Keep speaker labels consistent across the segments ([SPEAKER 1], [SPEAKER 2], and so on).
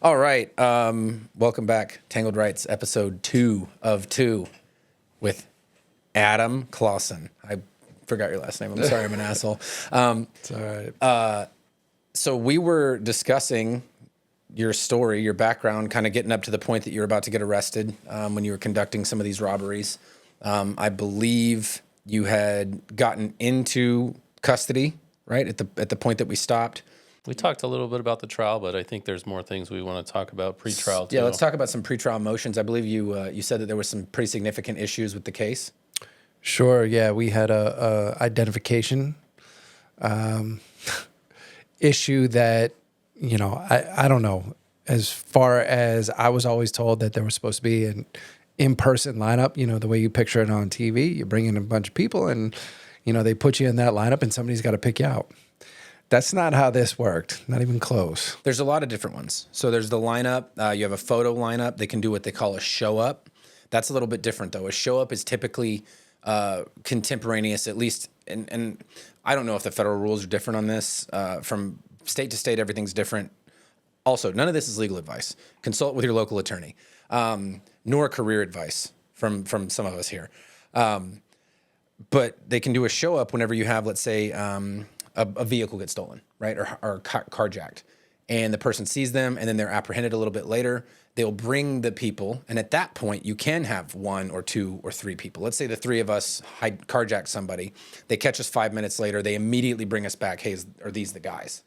[SPEAKER 1] All right. Welcome back. Tangled Rights, episode 2 of 2 with Adam Clausen. I forgot your last name. I'm sorry. I'm an asshole.
[SPEAKER 2] It's all right.
[SPEAKER 1] So we were discussing your story, your background, kind of getting up to the point that you were about to get arrested when you were conducting some of these robberies. I believe you had gotten into custody, right, at the point that we stopped.
[SPEAKER 3] We talked a little bit about the trial, but I think there's more things we want to talk about pre-trial too.
[SPEAKER 1] Yeah, let's talk about some pre-trial motions. I believe you said that there were some pretty significant issues with the case.
[SPEAKER 2] Sure. Yeah, we had a identification issue that, I don't know. As far as I was always told that there was supposed to be an in-person lineup, the way you picture it on TV, you bring in a bunch of people and, they put you in that lineup and somebody's got to pick you out. That's not how this worked. Not even close.
[SPEAKER 1] There's a lot of different ones. So there's the lineup. You have a photo lineup. They can do what they call a show up. That's a little bit different, though. A show up is typically contemporaneous, at least. And I don't know if the federal rules are different on this. From state to state, everything's different. Also, none of this is legal advice. Consult with your local attorney, nor career advice from some of us here. But they can do a show up whenever you have, let's say, a vehicle gets stolen, right, or carjacked, and the person sees them, and then they're apprehended a little bit later. They'll bring the people, and at that point, you can have 1 or 2 or 3 people. Let's say the 3 of us carjacked somebody. They catch us 5 minutes later. They immediately bring us back. Hey, are these the guys,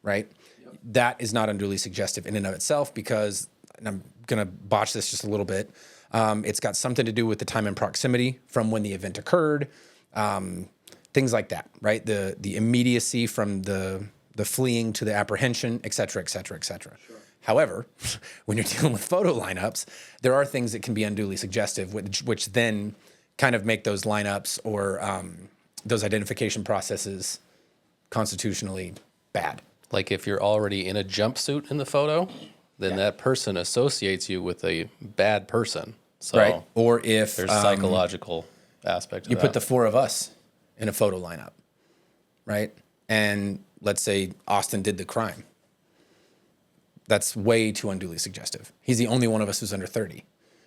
[SPEAKER 1] right? Yep. That is not unduly suggestive in and of itself because, and I'm going to botch this just a little bit, it's got something to do with the time and proximity from when the event occurred. Things like that, right? The immediacy from the fleeing to the apprehension, et cetera, et cetera, et cetera. Sure. However, when you're dealing with photo lineups, there are things that can be unduly suggestive, which then kind of make those lineups or those identification processes constitutionally bad.
[SPEAKER 3] Like if you're already in a jumpsuit in the photo, then that person associates you with a bad person. So
[SPEAKER 1] right. Or if
[SPEAKER 3] there's psychological aspect of
[SPEAKER 1] you
[SPEAKER 3] that.
[SPEAKER 1] put the 4 of us in a photo lineup, right? And let's say Austin did the crime. That's way too unduly suggestive. He's the only one of us who's under 30,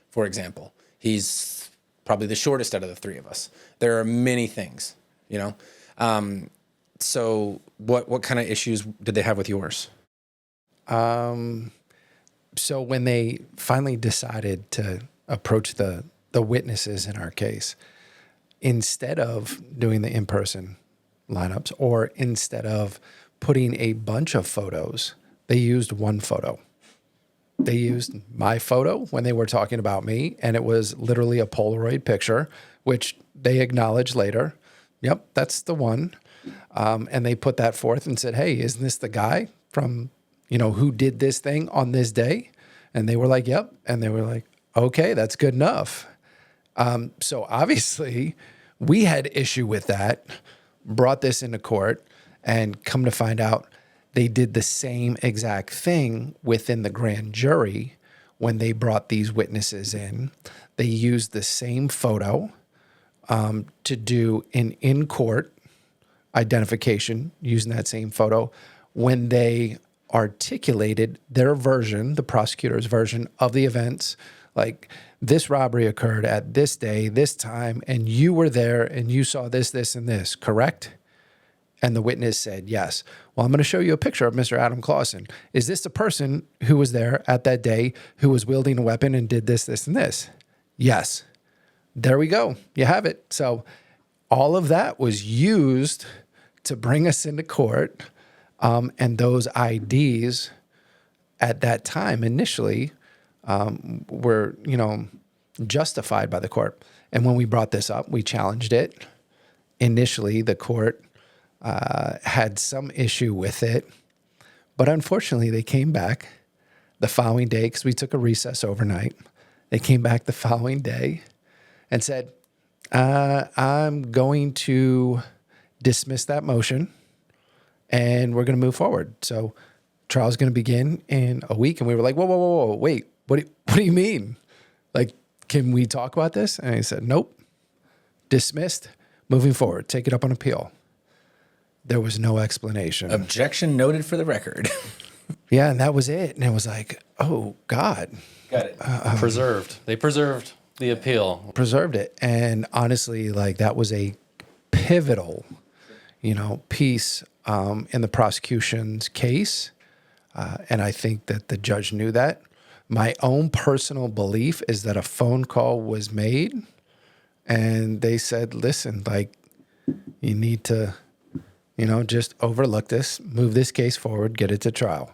[SPEAKER 1] for example. He's probably the shortest out of the 3 of us. There are many things, So what kind of issues did they have with yours?
[SPEAKER 2] So when they finally decided to approach the witnesses in our case, instead of doing the in-person lineups or instead of putting a bunch of photos, they used 1 photo. They used my photo when they were talking about me, and it was literally a Polaroid picture, which they acknowledged later. Yep, that's the one. And they put that forth and said, hey, isn't this the guy from, who did this thing on this day? And they were like, yep. And they were like, okay, that's good enough. So obviously we had issue with that, brought this into court, and come to find out they did the same exact thing within the grand jury when they brought these witnesses in. They used the same photo to do an in-court identification using that same photo when they articulated their version, the prosecutor's version of the events, like this robbery occurred at this day, this time, and you were there and you saw this, this, and this, correct? And the witness said, yes. Well, I'm going to show you a picture of Mr. Adam Clausen. Is this the person who was there at that day who was wielding a weapon and did this, this, and this? Yes. There we go. You have it. So all of that was used to bring us into court. And those IDs at that time initially were, justified by the court. And when we brought this up, we challenged it. Initially, the court had some issue with it. But unfortunately, they came back the following day because we took a recess overnight. They came back the following day and said, I'm going to dismiss that motion and we're going to move forward. So trial's going to begin in a week. And we were like, whoa, wait, what do you mean? Like, can we talk about this? And he said, nope, dismissed, moving forward, take it up on appeal. There was no explanation.
[SPEAKER 1] Objection noted for the record.
[SPEAKER 2] Yeah, and that was it. And it was like, oh God,
[SPEAKER 1] Got it.
[SPEAKER 3] Preserved. They preserved the appeal.
[SPEAKER 2] preserved it. And honestly, like that was a pivotal, piece in the prosecution's case. And I think that the judge knew that. My own personal belief is that a phone call was made and they said, listen, like you need to, just overlook this, move this case forward, get it to trial.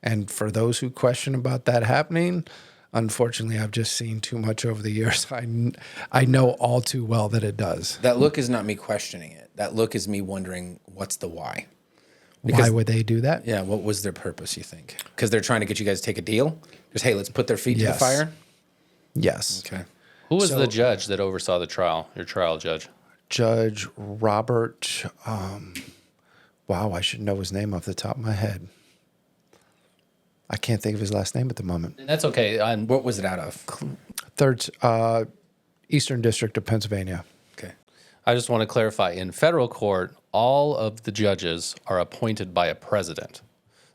[SPEAKER 2] And for those who question about that happening, unfortunately, I've just seen too much over the years. I know all too well that it does.
[SPEAKER 1] That look is not me questioning it. That look is me wondering what's the why.
[SPEAKER 2] Why would they do that?
[SPEAKER 1] Yeah, what was their purpose, you think? Because they're trying to get you guys to take a deal? Just, hey, let's put their feet to the
[SPEAKER 2] Yes.
[SPEAKER 1] fire?
[SPEAKER 2] Yes.
[SPEAKER 1] Okay.
[SPEAKER 3] Who was the judge that oversaw the trial? Your trial judge?
[SPEAKER 2] Judge Robert, wow, I should know his name off the top of my head. I can't think of his last name at the moment.
[SPEAKER 3] And that's okay.
[SPEAKER 1] What was it out of?
[SPEAKER 2] Third, Eastern District of Pennsylvania.
[SPEAKER 1] Okay.
[SPEAKER 3] I just want to clarify. In federal court, all of the judges are appointed by a president.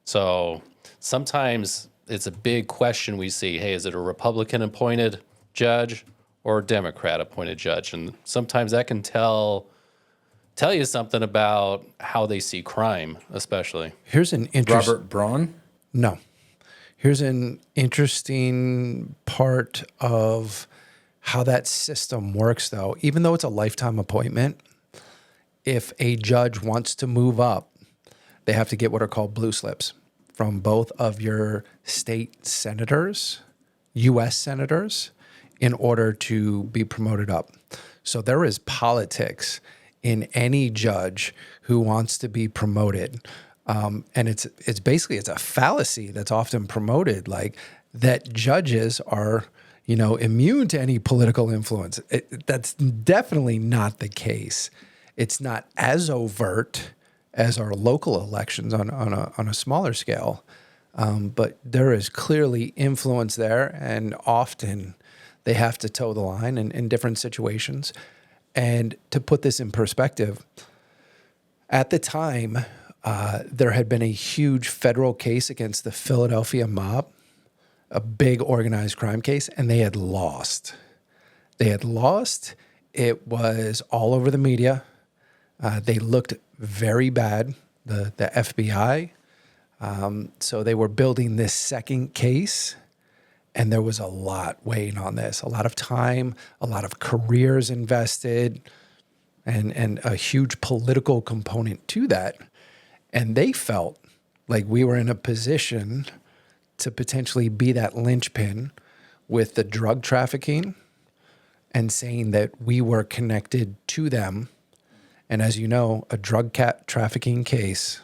[SPEAKER 3] So sometimes it's a big question we see. Hey, is it a Republican appointed judge or a Democrat appointed judge? And sometimes that can tell you something about how they see crime, especially.
[SPEAKER 2] Here's an interesting...
[SPEAKER 1] Robert Braun?
[SPEAKER 2] No. Here's an interesting part of how that system works, though. Even though it's a lifetime appointment, if a judge wants to move up, they have to get what are called blue slips from both of your state senators, U.S. senators, in order to be promoted up. So there is politics in any judge who wants to be promoted. And it's basically a fallacy that's often promoted, like that judges are, immune to any political influence. That's definitely not the case. It's not as overt as our local elections on a smaller scale, but there is clearly influence there, and often they have to toe the line in different situations. And to put this in perspective, at the time, there had been a huge federal case against the Philadelphia mob, a big organized crime case, and they had lost. It was all over the media. They looked very bad, the FBI. So they were building this second case, and there was a lot weighing on this, a lot of time, a lot of careers invested, and a huge political component to that. And they felt like we were in a position to potentially be that linchpin with the drug trafficking and saying that we were connected to them. And as you know, a drug trafficking case,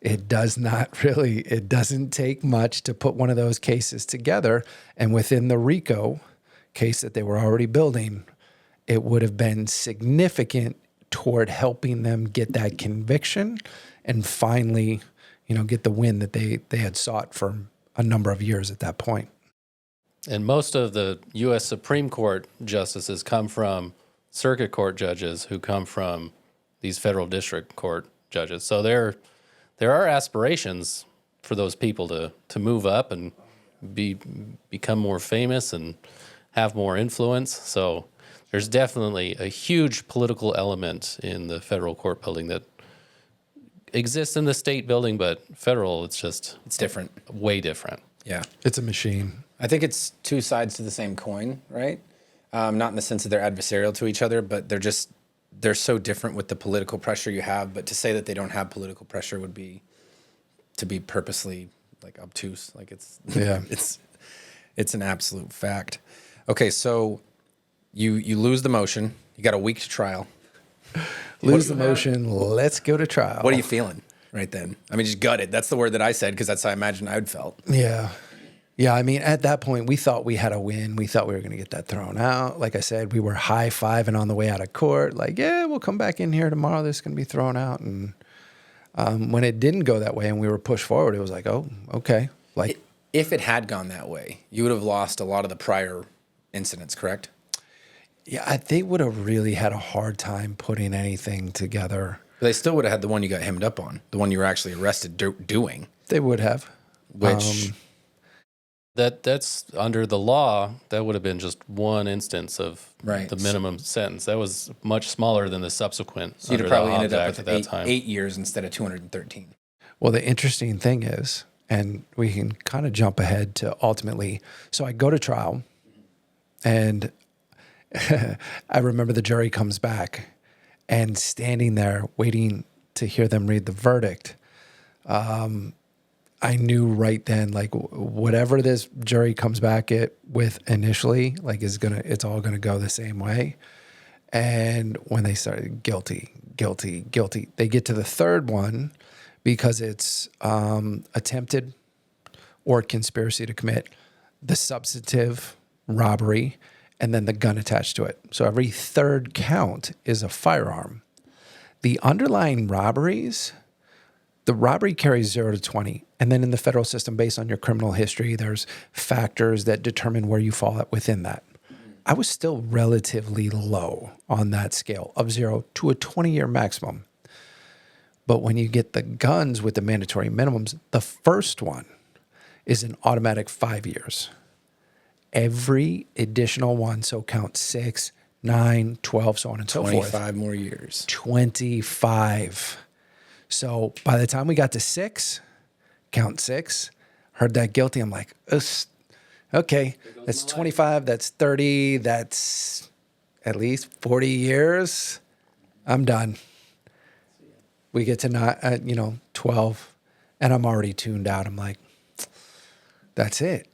[SPEAKER 2] it doesn't take much to put one of those cases together. And within the RICO case that they were already building, it would have been significant toward helping them get that conviction and finally, get the win that they had sought for a number of years at that point.
[SPEAKER 3] And most of the U.S. Supreme Court justices come from circuit court judges who come from these federal district court judges. So there are aspirations for those people to move up and become more famous and have more influence. So there's definitely a huge political element in the federal court building that exists in the state building, but federal, it's
[SPEAKER 1] different.
[SPEAKER 3] Way different.
[SPEAKER 1] Yeah.
[SPEAKER 2] It's a machine.
[SPEAKER 1] I think it's two sides to the same coin, right? Not in the sense that they're adversarial to each other, but they're so different with the political pressure you have. But to say that they don't have political pressure would be to be purposely like obtuse. Like it's an absolute fact. Okay, so you lose the motion. You got a week to trial.
[SPEAKER 2] Lose the motion. Let's go to trial.
[SPEAKER 1] What are you feeling right then? I mean, just gutted. That's the word that I said because that's how I imagine I would felt.
[SPEAKER 2] Yeah. Yeah, I mean, at that point, we thought we had a win. We thought we were going to get that thrown out. Like I said, we were high-fiving on the way out of court. Like, yeah, we'll come back in here tomorrow. This is going to be thrown out. And when it didn't go that way and we were pushed forward, it was like, oh, okay. Like,
[SPEAKER 1] if it had gone that way, you would have lost a lot of the prior incidents, correct?
[SPEAKER 2] Yeah, they would have really had a hard time putting anything together.
[SPEAKER 1] But they still would have had the one you got hemmed up on, the one you were actually arrested doing.
[SPEAKER 2] They would have.
[SPEAKER 1] which
[SPEAKER 3] That's under the law. That would have been just one instance of
[SPEAKER 1] Right.
[SPEAKER 3] the minimum sentence. That was much smaller than the subsequent
[SPEAKER 1] you'd
[SPEAKER 3] under
[SPEAKER 1] have
[SPEAKER 3] the
[SPEAKER 1] probably
[SPEAKER 3] Hobbs
[SPEAKER 1] ended up
[SPEAKER 3] Act
[SPEAKER 1] with
[SPEAKER 3] at that time.
[SPEAKER 1] 8 years instead of 213.
[SPEAKER 2] Well, the interesting thing is, and we can kind of jump ahead to ultimately, so I go to trial, and I remember the jury comes back, and standing there waiting to hear them read the verdict, I knew right then, like whatever this jury comes back with initially, like it's all gonna go the same way. And when they started guilty, they get to the third one because it's attempted or conspiracy to commit the substantive robbery and then the gun attached to it. So every third count is a firearm. The underlying robberies, the robbery carries 0 to 20. And then in the federal system, based on your criminal history, there's factors that determine where you fall within that. I was still relatively low on that scale of 0 to a 20-year maximum. But when you get the guns with the mandatory minimums, the first one is an automatic 5 years. Every additional one, so count 6, 9, 12, so on and so forth.
[SPEAKER 1] 25 more years.
[SPEAKER 2] 25. So by the time we got to 6, count 6, heard that guilty, I'm like, okay, that's 25, that's 30, that's at least 40 years. I'm done. We get to 12, and I'm already tuned out. I'm like, that's it.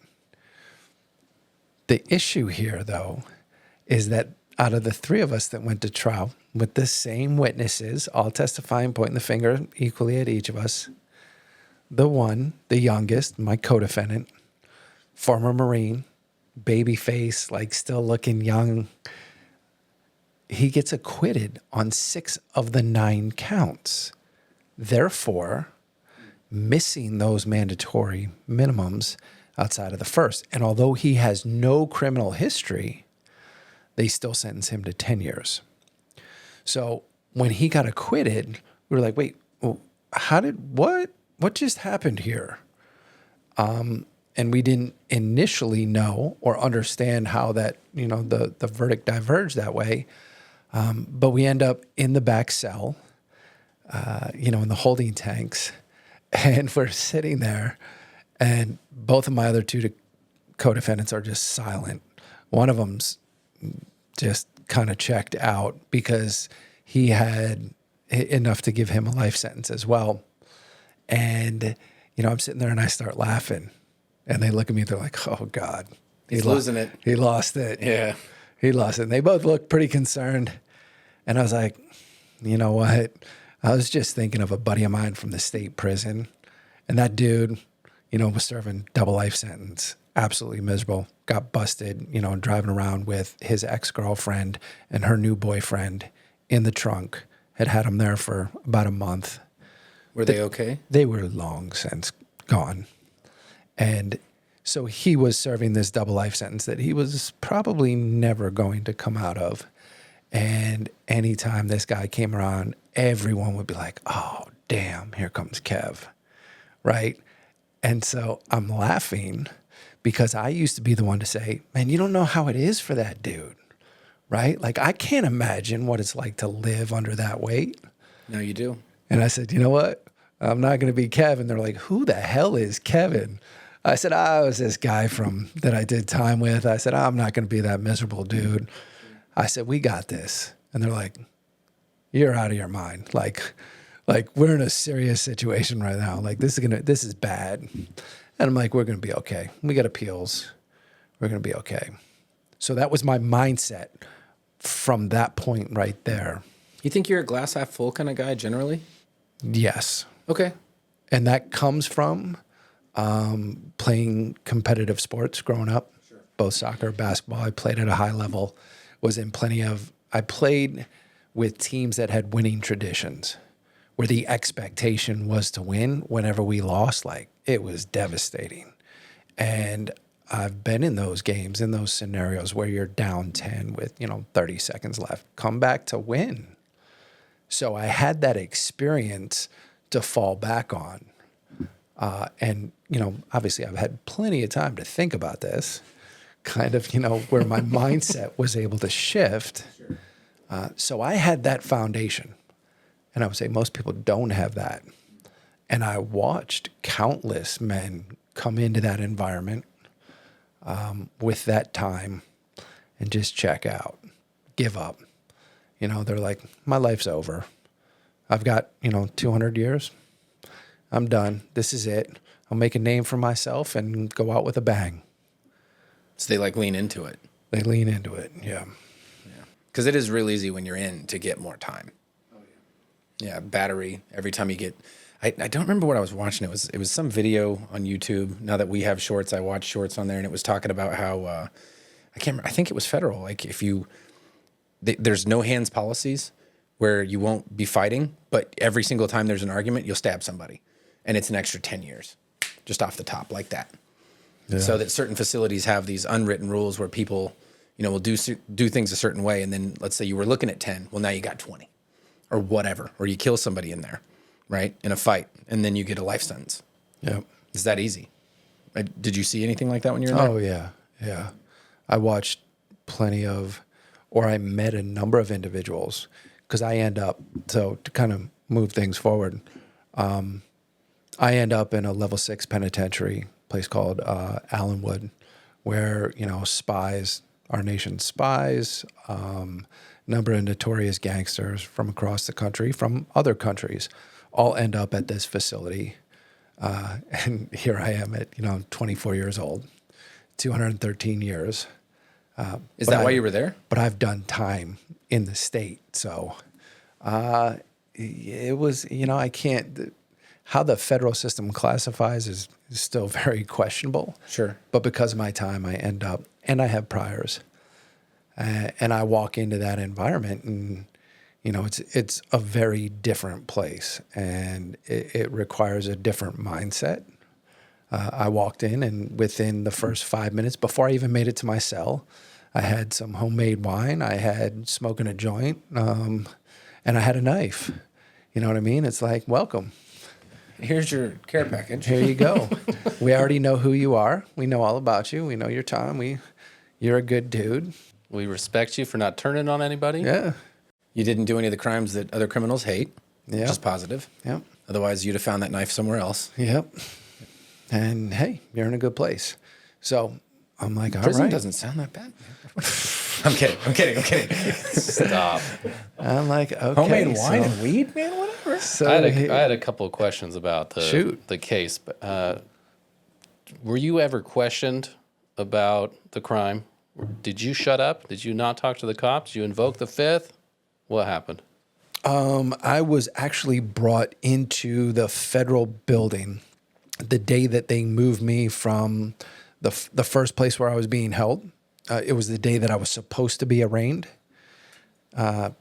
[SPEAKER 2] The issue here, though, is that out of the 3 of us that went to trial with the same witnesses, all testifying, pointing the finger equally at each of us, the youngest, my co-defendant, former Marine, baby face, like still looking young, he gets acquitted on 6 of the 9 counts. Therefore, missing those mandatory minimums outside of the first. And although he has no criminal history, they still sentence him to 10 years. So when he got acquitted, we were like, wait, what just happened here? And we didn't initially know or understand how that, the verdict diverged that way. But we end up in the back cell, in the holding tanks, and we're sitting there, and both of my other 2 co-defendants are just silent. One of them's just kind of checked out because he had enough to give him a life sentence as well. And, I'm sitting there and I start laughing, and they look at me, they're like, oh God.
[SPEAKER 1] He's losing it.
[SPEAKER 2] He lost it.
[SPEAKER 1] Yeah.
[SPEAKER 2] He lost it. And they both looked pretty concerned. And I was like, you know what? I was just thinking of a buddy of mine from the state prison. And that dude, was serving double life sentence. Absolutely miserable. Got busted, driving around with his ex-girlfriend and her new boyfriend in the trunk. Had him there for about a month.
[SPEAKER 1] Were they okay?
[SPEAKER 2] They were long since gone. And so he was serving this double life sentence that he was probably never going to come out of. And anytime this guy came around, everyone would be like, oh, damn, here comes Kev, right? And so I'm laughing because I used to be the one to say, man, you don't know how it is for that dude, right? Like, I can't imagine what it's like to live under that weight.
[SPEAKER 1] No, you do.
[SPEAKER 2] And I said, you know what? I'm not going to be Kevin. They're like, who the hell is Kevin? I said, I was this guy that I did time with. I said, I'm not going to be that miserable dude. I said, we got this. And they're like, you're out of your mind. Like we're in a serious situation right now. Like this is bad. And I'm like, we're going to be okay. We got appeals. We're going to be okay. So that was my mindset from that point right there.
[SPEAKER 1] You think you're a glass half full kind of guy generally?
[SPEAKER 2] Yes.
[SPEAKER 1] Okay.
[SPEAKER 2] And that comes from playing competitive sports growing up, sure. Both soccer, basketball. I played at a high level, I played with teams that had winning traditions where the expectation was to win. Whenever we lost, like it was devastating. And I've been in those games, in those scenarios where you're down 10 with, 30 seconds left, come back to win. So I had that experience to fall back on. And, obviously I've had plenty of time to think about this, kind of, where my mindset was able to shift. So I had that foundation. And I would say most people don't have that. And I watched countless men come into that environment with that time and just check out, give up. They're like, my life's over. I've got, 200 years. I'm done. This is it. I'll make a name for myself and go out with a bang.
[SPEAKER 1] So they lean into it.
[SPEAKER 2] They lean into it, yeah.
[SPEAKER 1] Because it is real easy when you're in to get more time. Oh, yeah. Yeah, battery, every time you get... I don't remember what I was watching. It was some video on YouTube. Now that we have shorts, I watch shorts on there, and it was talking about how... I can't remember. I think it was federal. Like, if you... there's no hands policies where you won't be fighting, but every single time there's an argument, you'll stab somebody. And it's an extra 10 years, just off the top, like that. Yeah. So that certain facilities have these unwritten rules where people, will do things a certain way. And then let's say you were looking at 10. Well, now you got 20 or whatever, or you kill somebody in there, right? In a fight. And then you get a life sentence.
[SPEAKER 2] Yeah.
[SPEAKER 1] It's that easy. Did you see anything like that when you were there?
[SPEAKER 2] Oh, yeah. Yeah. I watched I met a number of individuals because I end up, so to kind of move things forward, I end up in a level 6 penitentiary place called Allenwood, where, spies, our nation's spies, number of notorious gangsters from across the country, from other countries, all end up at this facility. And here I am at, 24 years old, 213 years.
[SPEAKER 1] Is that why you were there?
[SPEAKER 2] But I've done time in the state. So it was, I can't... How the federal system classifies is still very questionable.
[SPEAKER 1] Sure.
[SPEAKER 2] But because of my time, I end up, and I have priors, and I walk into that environment, and it's a very different place, and it requires a different mindset. I walked in, and within the first 5 minutes, before I even made it to my cell, I had some homemade wine, I had smoking a joint, and I had a knife. You know what I mean? It's like, welcome.
[SPEAKER 1] Here's your care package.
[SPEAKER 2] Here you go. We already know who you are. We know all about you. We know your time. You're a good dude.
[SPEAKER 3] We respect you for not turning on anybody.
[SPEAKER 2] Yeah.
[SPEAKER 1] You didn't do any of the crimes that other criminals hate.
[SPEAKER 2] Yeah.
[SPEAKER 1] Which is positive.
[SPEAKER 2] Yep.
[SPEAKER 1] Otherwise, you'd have found that knife somewhere else.
[SPEAKER 2] Yep. And hey, you're in a good place. So I'm like, all right.
[SPEAKER 1] Prison doesn't sound that bad. I'm kidding.
[SPEAKER 3] Stop.
[SPEAKER 2] I'm like, okay.
[SPEAKER 1] Homemade wine and weed, man, whatever.
[SPEAKER 2] So
[SPEAKER 3] I had a couple of questions about the case. But, were you ever questioned about the crime? Did you shut up? Did you not talk to the cops? Did you invoke the Fifth? What happened?
[SPEAKER 2] I was actually brought into the federal building the day that they moved me from the first place where I was being held. It was the day that I was supposed to be arraigned.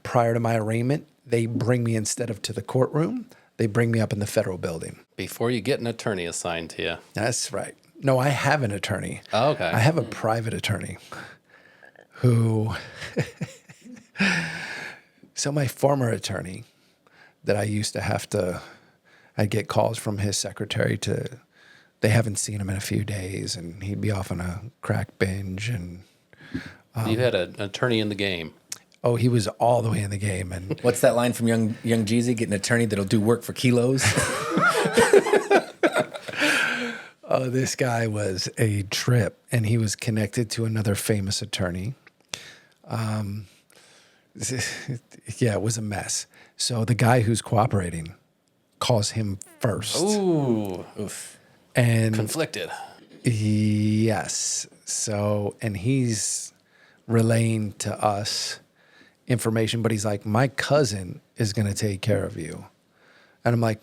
[SPEAKER 2] Prior to my arraignment, they bring me, instead of to the courtroom, they bring me up in the federal building.
[SPEAKER 3] Before you get an attorney assigned to you.
[SPEAKER 2] That's right. No, I have an attorney.
[SPEAKER 3] Oh, okay.
[SPEAKER 2] I have a private attorney who... So my former attorney that I used to have to... I'd get calls from his secretary they haven't seen him in a few days, and he'd be off on a crack binge. And
[SPEAKER 3] you had an attorney in the game.
[SPEAKER 2] Oh, he was all the way in the game. And
[SPEAKER 1] what's that line from Young Jeezy? Get an attorney that'll do work for kilos.
[SPEAKER 2] Oh, this guy was a trip, and he was connected to another famous attorney. Yeah, it was a mess. So the guy who's cooperating calls him first.
[SPEAKER 3] Ooh, oof.
[SPEAKER 2] And
[SPEAKER 3] Conflicted.
[SPEAKER 2] Yes. So, and he's relaying to us information, but he's like, my cousin is going to take care of you. And I'm like,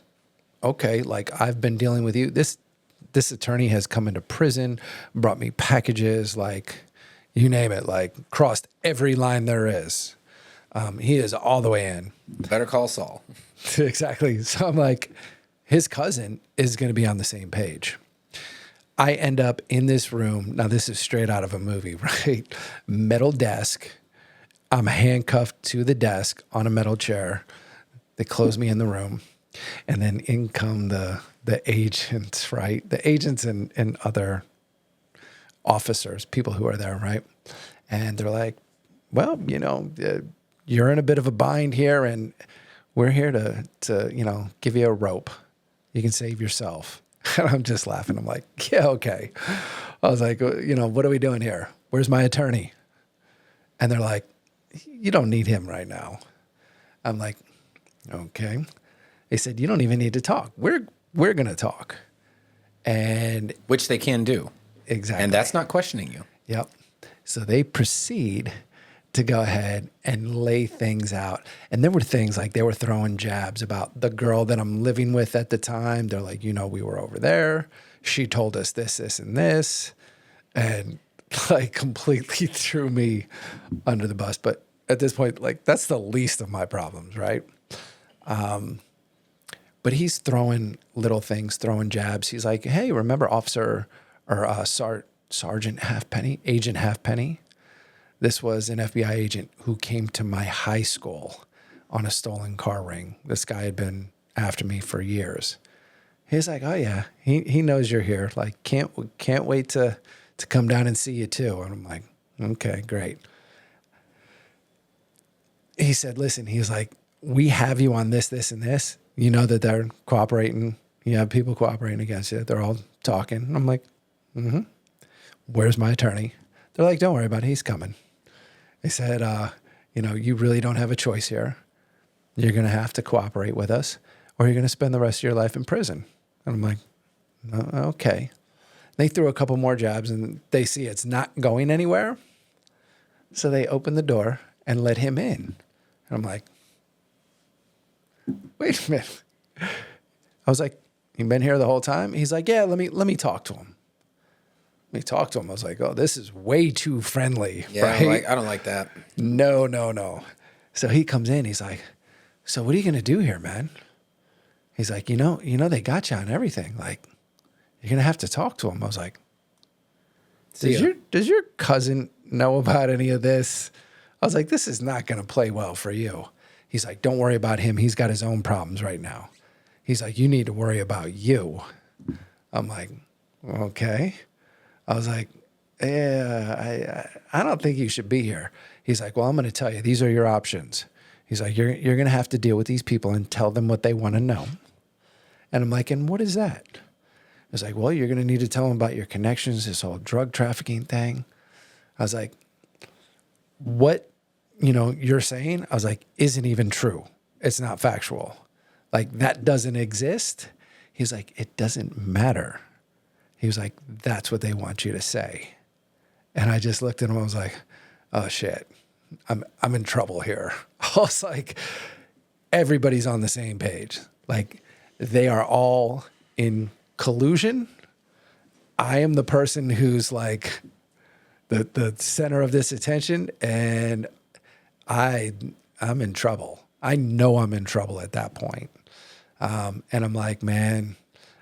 [SPEAKER 2] okay, like I've been dealing with you. This attorney has come into prison, brought me packages, like you name it, like crossed every line there is. He is all the way in.
[SPEAKER 1] Better call Saul.
[SPEAKER 2] Exactly. So I'm like, his cousin is going to be on the same page. I end up in this room. Now, this is straight out of a movie, right? Metal desk. I'm handcuffed to the desk on a metal chair. They close me in the room. And then in come the the agents, right? The agents and other officers, people who are there, right? And they're like, well, you're in a bit of a bind here, and we're here to give you a rope. You can save yourself. And I'm just laughing. I'm like, yeah, okay. I was like, what are we doing here? Where's my attorney? And they're like, you don't need him right now. I'm like, okay. They said, you don't even need to talk. We're going to talk. And
[SPEAKER 1] Which they can do.
[SPEAKER 2] exactly.
[SPEAKER 1] And that's not questioning you.
[SPEAKER 2] Yep. So they proceed to go ahead and lay things out. And there were things like they were throwing jabs about the girl that I'm living with at the time. They're like, we were over there. She told us this, this, and this. And like completely threw me under the bus. But at this point, like that's the least of my problems, right? But he's throwing little things, throwing jabs. He's like, hey, remember Officer or Sergeant Halfpenny, Agent Halfpenny? This was an FBI agent who came to my high school on a stolen car ring. This guy had been after me for years. He's like, oh yeah, he knows you're here. Like, can't wait to come down and see you too. And I'm like, okay, great. He said, listen, he's like, we have you on this, this, and this. You know that they're cooperating. You have people cooperating against you. They're all talking. And I'm like, where's my attorney? They're like, don't worry about it. He's coming. They said, you really don't have a choice here. You're going to have to cooperate with us, or you're going to spend the rest of your life in prison. And I'm like, okay. They threw a couple more jabs, and they see it's not going anywhere. So they opened the door and let him in. And I'm like, wait a minute. I was like, you been here the whole time? He's like, yeah, let me talk to him. Let me talk to him. I was like, oh, this is way too friendly.
[SPEAKER 1] Yeah,
[SPEAKER 2] right?
[SPEAKER 1] I don't like that.
[SPEAKER 2] No. So he comes in. He's like, so what are you going to do here, man? He's like, they got you on everything. Like, you're going to have to talk to him. I was like, does your cousin know about any of this? I was like, this is not going to play well for you. He's like, don't worry about him. He's got his own problems right now. He's like, you need to worry about you. I'm like, okay. I was like, yeah, I don't think you should be here. He's like, well, I'm going to tell you, these are your options. He's like, you're going to have to deal with these people and tell them what they want to know. And I'm like, and what is that? He's like, well, you're going to need to tell them about your connections, this whole drug trafficking thing. I was like, what, you're saying? I was like, isn't even true. It's not factual. Like, that doesn't exist. He's like, it doesn't matter. He was like, that's what they want you to say. And I just looked at him. I was like, oh shit, I'm in trouble here. I was like, everybody's on the same page. Like, they are all in collusion. I am the person who's like the center of this attention, and I'm in trouble. I know I'm in trouble at that point. And I'm like, man,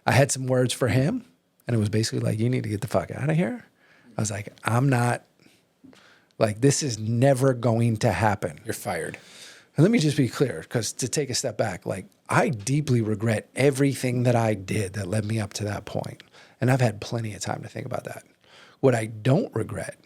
[SPEAKER 2] I had some words for him. And it was basically like, you need to get the fuck out of here. I was like, I'm not, like, this is never going to happen.
[SPEAKER 1] You're fired.
[SPEAKER 2] And let me just be clear, because to take a step back, like, I deeply regret everything that I did that led me up to that point. And I've had plenty of time to think about that. What I don't regret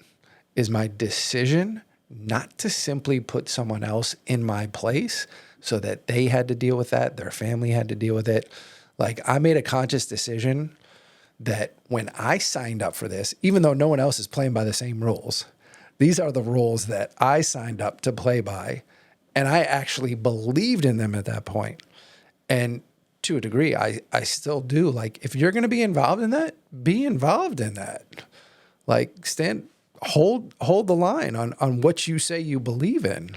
[SPEAKER 2] is my decision not to simply put someone else in my place so that they had to deal with that, their family had to deal with it. Like, I made a conscious decision that when I signed up for this, even though no one else is playing by the same rules, these are the rules that I signed up to play by. And I actually believed in them at that point. And to a degree, I still do. Like, if you're going to be involved in that, be involved in that. Like, hold the line on what you say you believe in,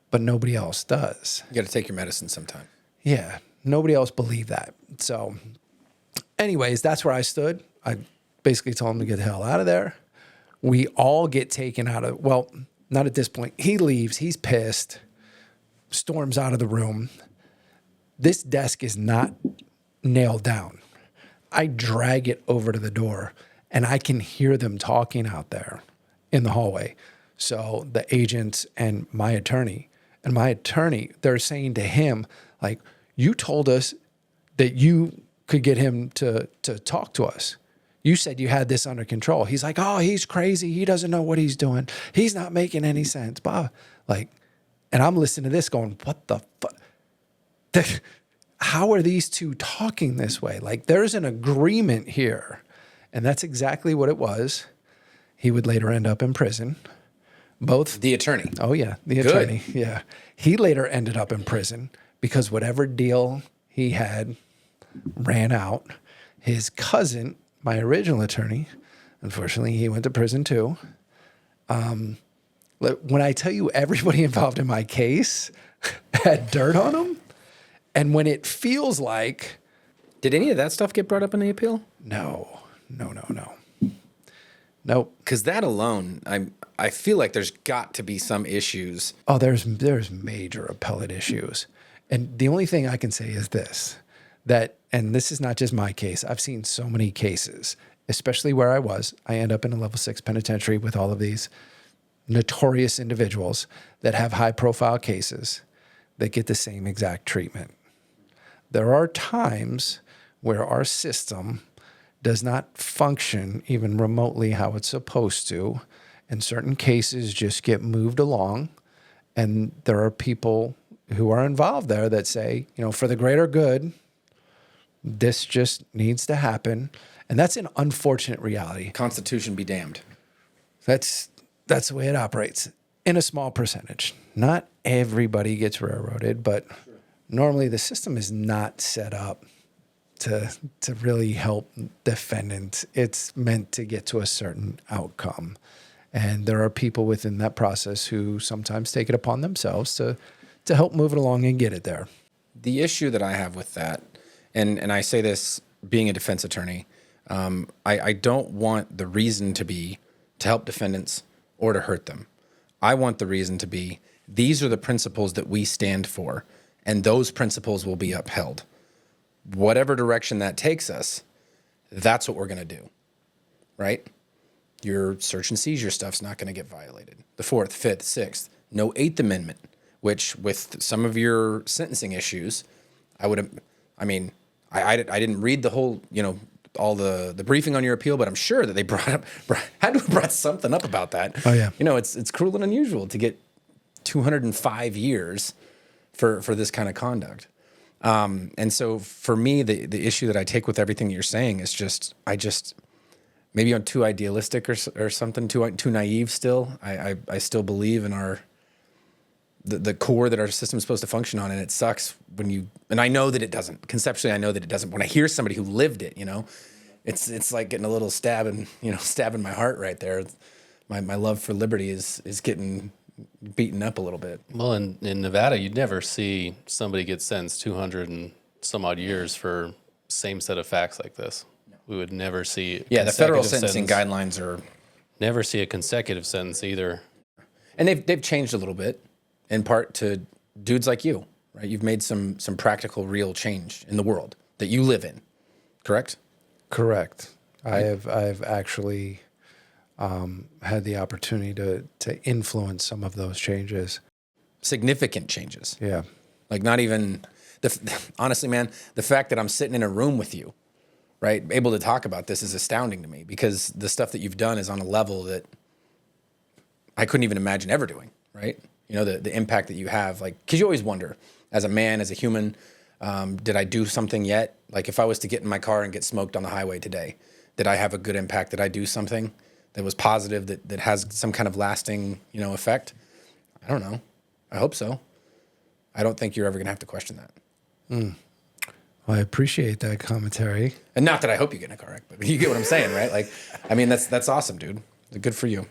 [SPEAKER 2] but nobody else does.
[SPEAKER 1] You got to take your medicine sometime.
[SPEAKER 2] Yeah, nobody else believed that. So anyways, that's where I stood. I basically told him to get the hell out of there. We all get taken out of, well, not at this point. He leaves. He's pissed. Storms out of the room. This desk is not nailed down. I drag it over to the door, and I can hear them talking out there in the hallway. So the agents and my attorney, they're saying to him, like, you told us that you could get him to talk to us. You said you had this under control. He's like, oh, he's crazy. He doesn't know what he's doing. He's not making any sense. Bob, like, and I'm listening to this going, what the fuck? How are these two talking this way? Like, there's an agreement here. And that's exactly what it was. He would later end up in prison. Both.
[SPEAKER 1] The attorney.
[SPEAKER 2] Oh, yeah. The attorney. Yeah. He later ended up in prison because whatever deal he had ran out. His cousin, my original attorney, unfortunately, he went to prison too. When I tell you everybody involved in my case had dirt on them, and when it feels like...
[SPEAKER 1] Did any of that stuff get brought up in the appeal?
[SPEAKER 2] No. Nope.
[SPEAKER 1] Because that alone, I feel like there's got to be some issues.
[SPEAKER 2] Oh, there's major appellate issues. And the only thing I can say is this, and this is not just my case. I've seen so many cases, especially where I end up in a level 6 penitentiary with all of these notorious individuals that have high profile cases that get the same exact treatment. There are times where our system does not function even remotely how it's supposed to, and certain cases just get moved along, and there are people who are involved there that say, for the greater good, this just needs to happen, and that's an unfortunate reality.
[SPEAKER 1] Constitution be damned.
[SPEAKER 2] That's the way it operates in a small percentage. Not everybody gets railroaded, but normally the system is not set up to really help defendants. It's meant to get to a certain outcome. And there are people within that process who sometimes take it upon themselves to help move it along and get it there.
[SPEAKER 1] The issue that I have with that, and I say this being a defense attorney, I don't want the reason to be to help defendants or to hurt them. I want the reason to be, these are the principles that we stand for, and those principles will be upheld. Whatever direction that takes us, that's what we're going to do, right? Your search and seizure stuff's not going to get violated. The 4th, 5th, 6th, no 8th Amendment, which with some of your sentencing issues, I didn't read the whole, all the briefing on your appeal, but I'm sure that they had to have brought something up about that.
[SPEAKER 2] Oh yeah.
[SPEAKER 1] It's cruel and unusual to get 205 years for this kind of conduct. And so for me, the issue that I take with everything that you're saying is maybe I'm too idealistic or something, too naive still. I still believe in the core that our system is supposed to function on, and it sucks and I know that it doesn't. Conceptually, I know that it doesn't. When I hear somebody who lived it, it's like getting a little stabbing my heart right there. My love for liberty is getting beaten up a little bit.
[SPEAKER 3] Well, in Nevada, you'd never see somebody get sentenced 200 and some odd years for same set of facts like this. We would never see.
[SPEAKER 1] Yeah, the federal sentencing guidelines are.
[SPEAKER 3] Never see a consecutive sentence either.
[SPEAKER 1] And they've changed a little bit, in part to dudes like you, right? You've made some practical, real change in the world that you live in, correct?
[SPEAKER 2] Correct. I've actually had the opportunity to influence some of those changes.
[SPEAKER 1] Significant changes.
[SPEAKER 2] Yeah.
[SPEAKER 1] Like not even, honestly, man, the fact that I'm sitting in a room with you, right, able to talk about this is astounding to me, because the stuff that you've done is on a level that I couldn't even imagine ever doing, right? The impact that you have, like, because you always wonder, as a man, as a human, did I do something yet? Like if I was to get in my car and get smoked on the highway today, did I have a good impact? Did I do something that was positive, that has some kind of lasting, effect? I don't know. I hope so. I don't think you're ever going to have to question that.
[SPEAKER 2] Well, I appreciate that commentary.
[SPEAKER 1] And not that I hope you get in a car wreck, but you get what I'm saying, right? Like, that's awesome, dude. Good for you.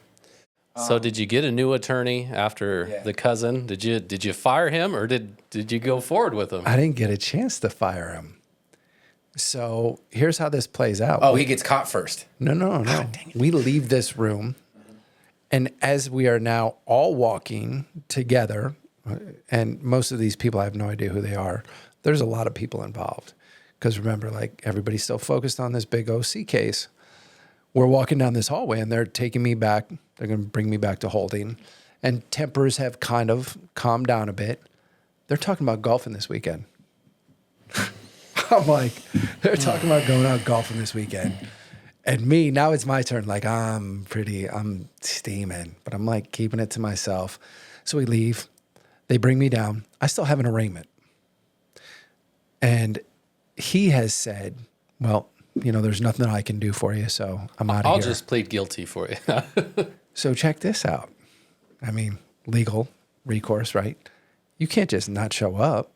[SPEAKER 3] So did you get a new attorney after the cousin? Did you fire him, or did you go forward with him?
[SPEAKER 2] I didn't get a chance to fire him. So here's how this plays out.
[SPEAKER 1] Oh, he gets caught first.
[SPEAKER 2] No.
[SPEAKER 1] God, dang it.
[SPEAKER 2] We leave this room, and as we are now all walking together, and most of these people, I have no idea who they are. There's a lot of people involved. Because remember, like, everybody's still focused on this big OC case. We're walking down this hallway, and they're taking me back. They're going to bring me back to holding. And tempers have kind of calmed down a bit. They're talking about golfing this weekend. I'm like, they're talking about going out golfing this weekend. And me, now it's my turn. Like, I'm steaming, but I'm like keeping it to myself. So we leave. They bring me down. I still have an arraignment. And he has said, well, there's nothing I can do for you, so I'm out of here.
[SPEAKER 3] I'll just plead guilty for you.
[SPEAKER 2] So check this out. I mean, legal recourse, right? You can't just not show up,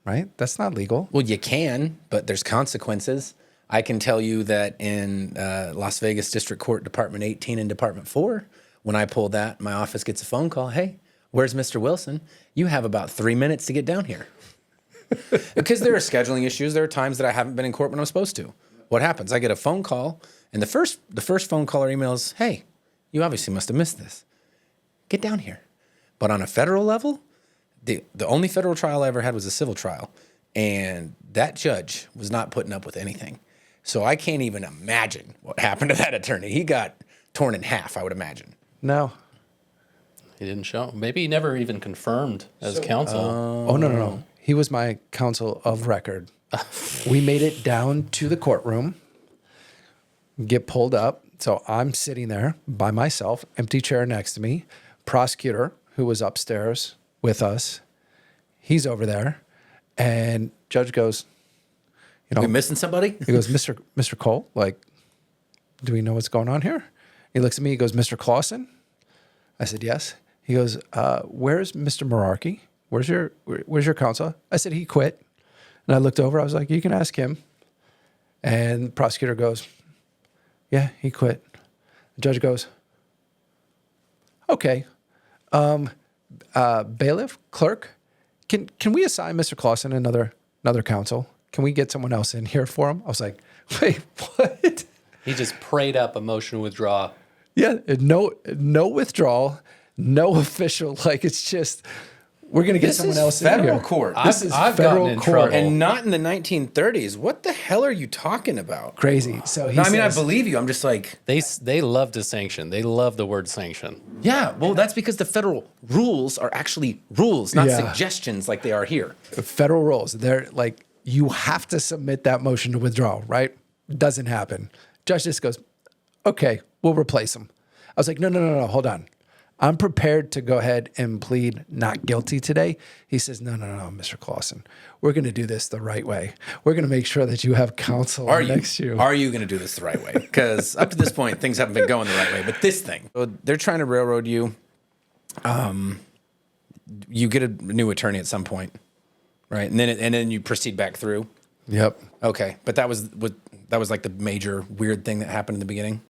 [SPEAKER 2] right? That's not legal.
[SPEAKER 1] Well, you can, but there's consequences. I can tell you that in Las Vegas District Court, Department 18 and Department 4, when I pull that, my office gets a phone call. Hey, where's Mr. Wilson? You have about 3 minutes to get down here. Because there are scheduling issues. There are times that I haven't been in court when I'm supposed to. What happens? I get a phone call, and the first phone call or email is, hey, you obviously must have missed this. Get down here. But on a federal level, the only federal trial I ever had was a civil trial, and that judge was not putting up with anything. So I can't even imagine what happened to that attorney. He got torn in half, I would imagine.
[SPEAKER 2] No.
[SPEAKER 3] He didn't show. Maybe he never even confirmed as counsel.
[SPEAKER 2] Oh, no. He was my counsel of record. We made it down to the courtroom, get pulled up. So I'm sitting there by myself, empty chair next to me. Prosecutor, who was upstairs with us, he's over there. And judge goes,
[SPEAKER 1] We missing somebody?
[SPEAKER 2] He goes, Mr. Cole, like, do we know what's going on here? He looks at me, he goes, Mr. Clausen? I said, yes. He goes, where's Mr. Merarkey? Where's your counsel? I said, he quit. And I looked over, I was like, you can ask him. And the prosecutor goes, yeah, he quit. The judge goes, okay. Bailiff, clerk, can we assign Mr. Clausen another counsel? Can we get someone else in here for him? I was like, wait, what?
[SPEAKER 3] He just prayed up a motion to withdraw.
[SPEAKER 2] Yeah, no withdrawal, no official. Like, it's just, we're going to get someone else in here.
[SPEAKER 1] Federal court.
[SPEAKER 2] This is
[SPEAKER 3] I've
[SPEAKER 2] federal
[SPEAKER 3] gotten in
[SPEAKER 2] court.
[SPEAKER 3] trouble.
[SPEAKER 1] And not in the 1930s. What the hell are you talking about?
[SPEAKER 2] Crazy. So he
[SPEAKER 1] No, I mean, I
[SPEAKER 2] says,
[SPEAKER 1] believe you. I'm just like,
[SPEAKER 3] They love to sanction. They love the word sanction.
[SPEAKER 1] yeah, well, that's because the federal rules are actually rules, not
[SPEAKER 2] Yeah.
[SPEAKER 1] suggestions like they are here.
[SPEAKER 2] federal rules. They're like, you have to submit that motion to withdraw, right? Doesn't happen. Judge just goes, okay, we'll replace him. I was like, no, hold on. I'm prepared to go ahead and plead not guilty today. He says, no, Mr. Clausen. We're going to do this the right way. We're going to make sure that you have counsel next to you.
[SPEAKER 1] Are you going to do this the right way? Because up to this point, things haven't been going the right way. But this thing, so they're trying to railroad you. You get a new attorney at some point, right? And then you proceed back through.
[SPEAKER 2] Yep.
[SPEAKER 1] Okay, but that was like the major weird thing that happened in the beginning.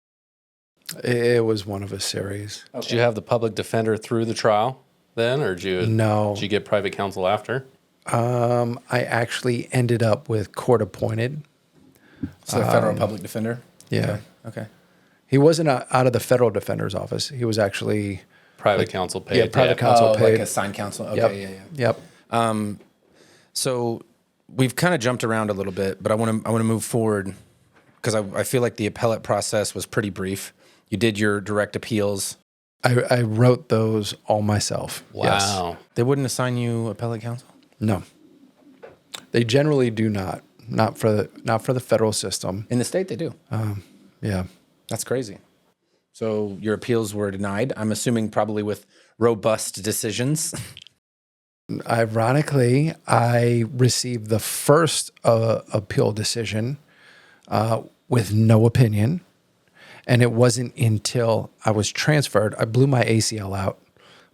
[SPEAKER 2] It was one of a series.
[SPEAKER 1] Okay.
[SPEAKER 3] Did you have the public defender through the trial then, or
[SPEAKER 2] No.
[SPEAKER 3] Did you get private counsel after?
[SPEAKER 2] I actually ended up with court appointed.
[SPEAKER 1] So the federal public defender.
[SPEAKER 2] Yeah.
[SPEAKER 1] Okay.
[SPEAKER 2] He wasn't out of the federal defender's office. He was actually
[SPEAKER 3] Private counsel paid.
[SPEAKER 2] private counsel paid.
[SPEAKER 1] Like assigned counsel. Okay.
[SPEAKER 2] Yep.
[SPEAKER 1] Yeah. So we've kind of jumped around a little bit, but I want to move forward because I feel like the appellate process was pretty brief. You did your direct appeals.
[SPEAKER 2] I wrote those all myself.
[SPEAKER 3] Wow.
[SPEAKER 2] Yes.
[SPEAKER 1] They wouldn't assign you appellate counsel?
[SPEAKER 2] No. They generally do not. Not for the federal system.
[SPEAKER 1] In the state, they do.
[SPEAKER 2] Yeah.
[SPEAKER 1] That's crazy. So your appeals were denied. I'm assuming probably with robust decisions.
[SPEAKER 2] Ironically, I received the first appeal decision with no opinion. And it wasn't until I was transferred. I blew my ACL out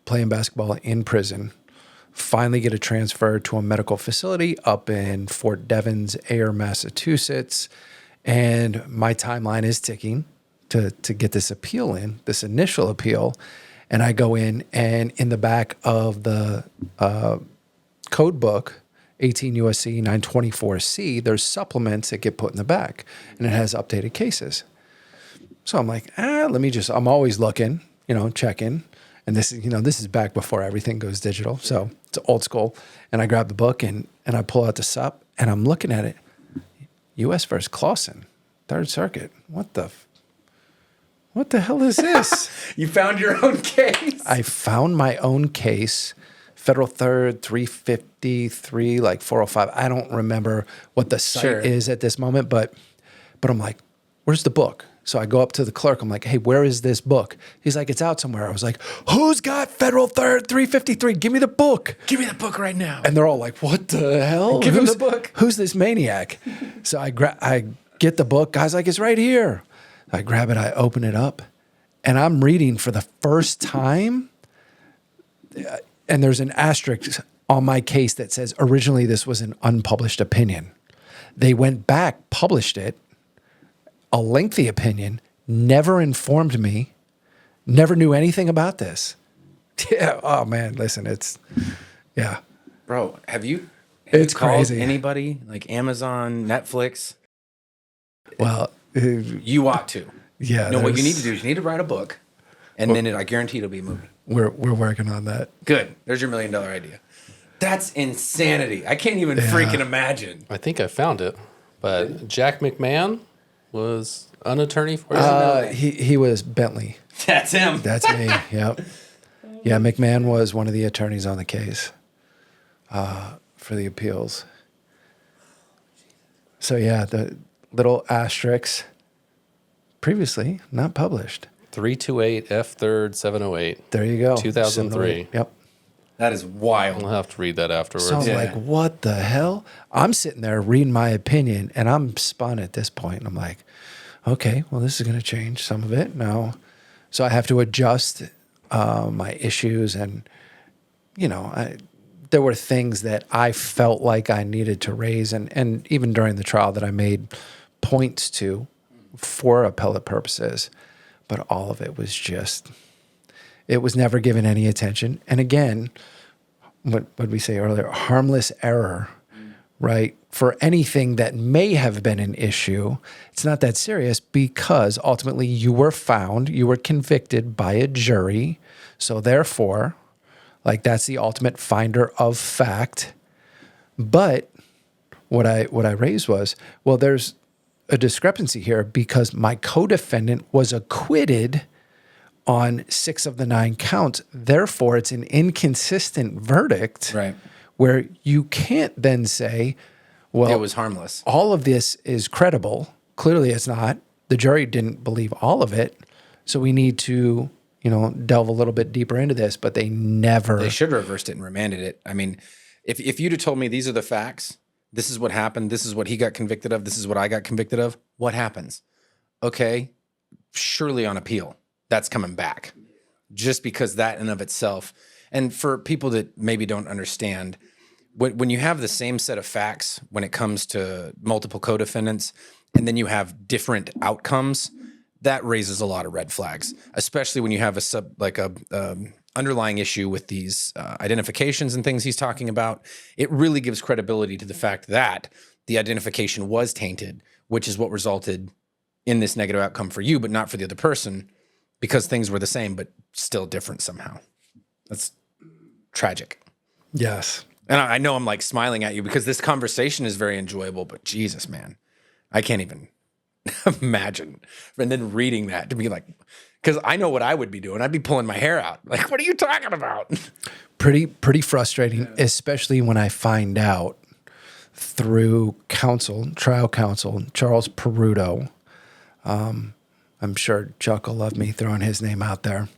[SPEAKER 2] playing basketball in prison. Finally get a transfer to a medical facility up in Fort Devens, Ayer, Massachusetts. And my timeline is ticking to get this appeal in, this initial appeal. And I go in, and in the back of the code book, 18 USC 924C, there's supplements that get put in the back, and it has updated cases. So I'm like, I'm always looking, checking. And this is back before everything goes digital. So it's old school. And I grab the book and I pull out the sup and I'm looking at it. U.S. versus Clausen, Third Circuit. What the hell is this?
[SPEAKER 1] You found your own case.
[SPEAKER 2] I found my own case, Federal Third 353, like 405. I don't remember what the site is at this moment, but I'm like, where's the book? So I go up to the clerk. I'm like, hey, where is this book? He's like, it's out somewhere. I was like, who's got Federal Third 353? Give me the book.
[SPEAKER 1] Give me the book right now.
[SPEAKER 2] And they're all like, what the hell?
[SPEAKER 1] Give him the book.
[SPEAKER 2] Who's this maniac? So I get the book. Guy's like, it's right here. I grab it. I open it up. And I'm reading for the first time. And there's an asterisk on my case that says originally this was an unpublished opinion. They went back, published it. A lengthy opinion, never informed me, never knew anything about this. Yeah. Oh man, listen, yeah.
[SPEAKER 1] Bro, have you
[SPEAKER 2] It's
[SPEAKER 1] called
[SPEAKER 2] crazy.
[SPEAKER 1] anybody like Amazon, Netflix?
[SPEAKER 2] Well,
[SPEAKER 1] You ought to.
[SPEAKER 2] yeah.
[SPEAKER 1] No, what you need to do is you need to write a book, and then I guarantee it'll be a movie.
[SPEAKER 2] We're working on that.
[SPEAKER 1] Good. There's your $1 million idea. That's insanity. I can't even freaking imagine.
[SPEAKER 3] I think I found it, but Jack McMahon was an attorney for you.
[SPEAKER 2] He was Bentley.
[SPEAKER 1] That's him.
[SPEAKER 2] That's me. Yep. Yeah, McMahon was one of the attorneys on the case for the appeals. So yeah, the little asterisks previously not published.
[SPEAKER 3] 328 F3rd 708.
[SPEAKER 2] There you go.
[SPEAKER 3] 2003.
[SPEAKER 2] Yep.
[SPEAKER 1] That is wild.
[SPEAKER 3] I'll have to read that afterwards.
[SPEAKER 2] So I'm
[SPEAKER 1] Yeah.
[SPEAKER 2] like, what the hell? I'm sitting there reading my opinion, and I'm spun at this point. And I'm like, okay, well, this is going to change some of it now. So I have to adjust my issues. And, there were things that I felt like I needed to raise. And even during the trial that I made points to for appellate purposes. But all of it was it was never given any attention. And again, what did we say earlier? Harmless error, right? For anything that may have been an issue, it's not that serious because ultimately you were convicted by a jury. So therefore, like that's the ultimate finder of fact. But what I raised was, well, there's a discrepancy here because my co-defendant was acquitted on 6 of the 9 counts. Therefore, it's an inconsistent verdict,
[SPEAKER 1] Right.
[SPEAKER 2] where you can't then say, well,
[SPEAKER 1] It was harmless.
[SPEAKER 2] all of this is credible. Clearly it's not. The jury didn't believe all of it. So we need to, delve a little bit deeper into this, but they never.
[SPEAKER 1] They should have reversed it and remanded it. I mean, if you'd have told me these are the facts, this is what happened, this is what he got convicted of, this is what I got convicted of, what happens? Okay, surely on appeal, that's coming back. Just because that in of itself, and for people that maybe don't understand, when you have the same set of facts when it comes to multiple co-defendants, and then you have different outcomes, that raises a lot of red flags, especially when you have a underlying issue with these identifications and things he's talking about. It really gives credibility to the fact that the identification was tainted, which is what resulted in this negative outcome for you, but not for the other person, because things were the same, but still different somehow. That's tragic.
[SPEAKER 2] Yes.
[SPEAKER 1] And I know I'm like smiling at you because this conversation is very enjoyable, but Jesus, man, I can't even imagine. And then reading that to be like, because I know what I would be doing. I'd be pulling my hair out. Like, what are you talking about?
[SPEAKER 2] Pretty frustrating, especially when I find out through trial counsel, Charles Peruto. I'm sure Chuck will love me throwing his name out there.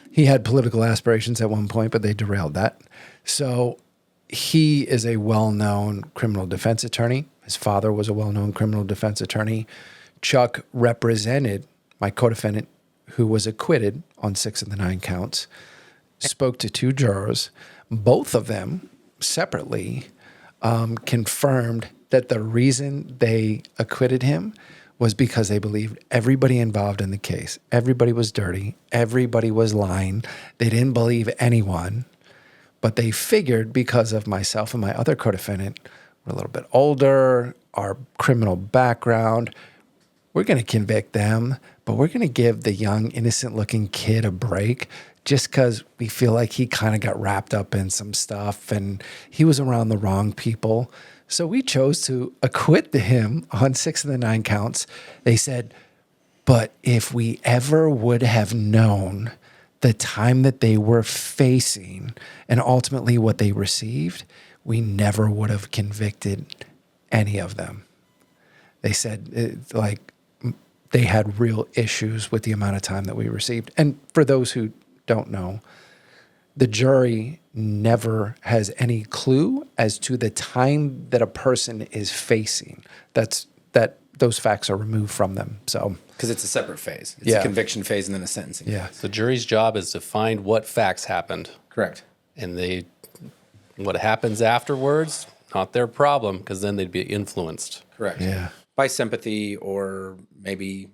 [SPEAKER 2] He had political aspirations at one point, but they derailed that. So he is a well-known criminal defense attorney. His father was a well-known criminal defense attorney. Chuck represented my co-defendant who was acquitted on 6 of the 9 counts, spoke to 2 jurors. Both of them separately confirmed that the reason they acquitted him was because they believed everybody involved in the case. Everybody was dirty. Everybody was lying. They didn't believe anyone, but they figured because of myself and my other co-defendant, we're a little bit older, our criminal background, we're going to convict them, but we're going to give the young, innocent-looking kid a break just because we feel like he kind of got wrapped up in some stuff and he was around the wrong people. So we chose to acquit him on 6 of the 9 counts. They said, but if we ever would have known the time that they were facing and ultimately what they received, we never would have convicted any of them. They said they had real issues with the amount of time that we received. And for those who don't know, the jury never has any clue as to the time that a person is facing. Those facts are removed from them. So
[SPEAKER 1] because it's a separate phase. It's a conviction phase and then a sentencing phase.
[SPEAKER 3] The jury's job is to find what facts happened.
[SPEAKER 1] Correct.
[SPEAKER 3] And what happens afterwards, not their problem, because then they'd be influenced.
[SPEAKER 1] Correct.
[SPEAKER 2] Yeah.
[SPEAKER 1] By sympathy or maybe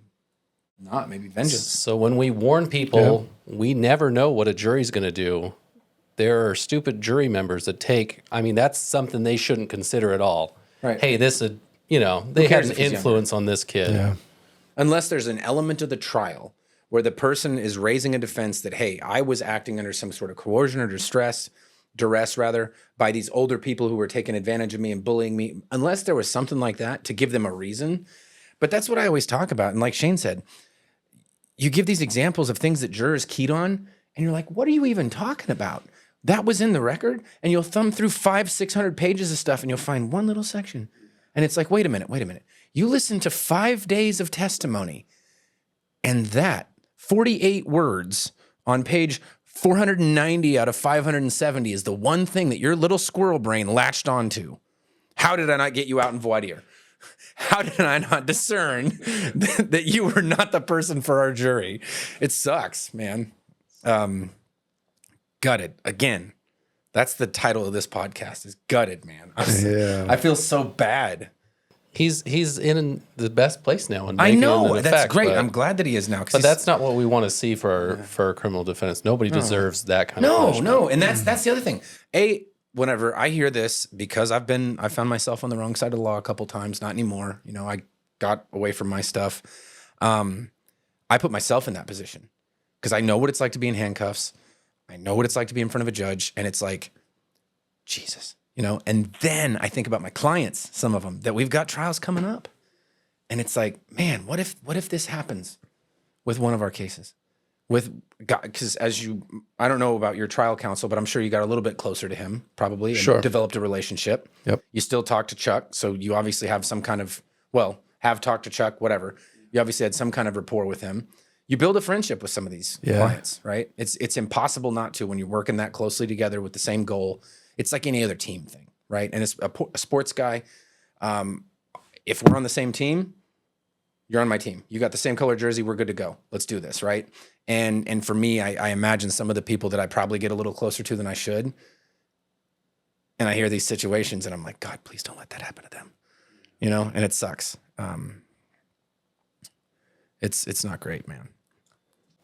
[SPEAKER 1] not, maybe vengeance.
[SPEAKER 3] So when we warn people, we never know what a jury's going to do. There are stupid jury members that that's something they shouldn't consider at all.
[SPEAKER 1] Right.
[SPEAKER 3] Hey, they had an influence on this kid.
[SPEAKER 2] Yeah.
[SPEAKER 1] Unless there's an element of the trial where the person is raising a defense that, hey, I was acting under some sort of coercion or duress by these older people who were taking advantage of me and bullying me. Unless there was something like that to give them a reason. But that's what I always talk about. And like Shane said, you give these examples of things that jurors keyed on, and you're like, what are you even talking about? That was in the record, and you'll thumb through 500-600 pages of stuff, and you'll find one little section. And it's like, wait a minute. You listened to 5 days of testimony, and that 48 words on page 490 out of 570 is the one thing that your little squirrel brain latched onto. How did I not get you out in voir dire? How did I not discern that you were not the person for our jury? It sucks, man. Gutted. Again, that's the title of this podcast is Gutted, man. I feel so bad.
[SPEAKER 3] He's in the best place now.
[SPEAKER 1] I know. That's great. I'm glad that he is now.
[SPEAKER 3] But that's not what we want to see for our criminal defendants. Nobody deserves that kind of punishment.
[SPEAKER 1] No. And that's the other thing. Whenever I hear this, because I found myself on the wrong side of the law a couple times, not anymore. I got away from my stuff. I put myself in that position because I know what it's like to be in handcuffs. I know what it's like to be in front of a judge. And it's like, Jesus, and then I think about my clients, some of them that we've got trials coming up. And it's like, man, what if this happens with one of our cases? Because I don't know about your trial counsel, but I'm sure you got a little bit closer to him probably and developed a relationship.
[SPEAKER 2] Yep.
[SPEAKER 1] You still talk to Chuck. So you obviously have some kind of, have talked to Chuck, whatever. You obviously had some kind of rapport with him. You build a friendship with some of these clients, right? It's impossible not to when you're working that closely together with the same goal. It's like any other team thing, right? And it's a sports guy. If we're on the same team, you're on my team. You got the same color jersey. We're good to go. Let's do this, right? And for me, I imagine some of the people that I probably get a little closer to than I should. And I hear these situations and I'm like, God, please don't let that happen to them. And it sucks. It's not great, man.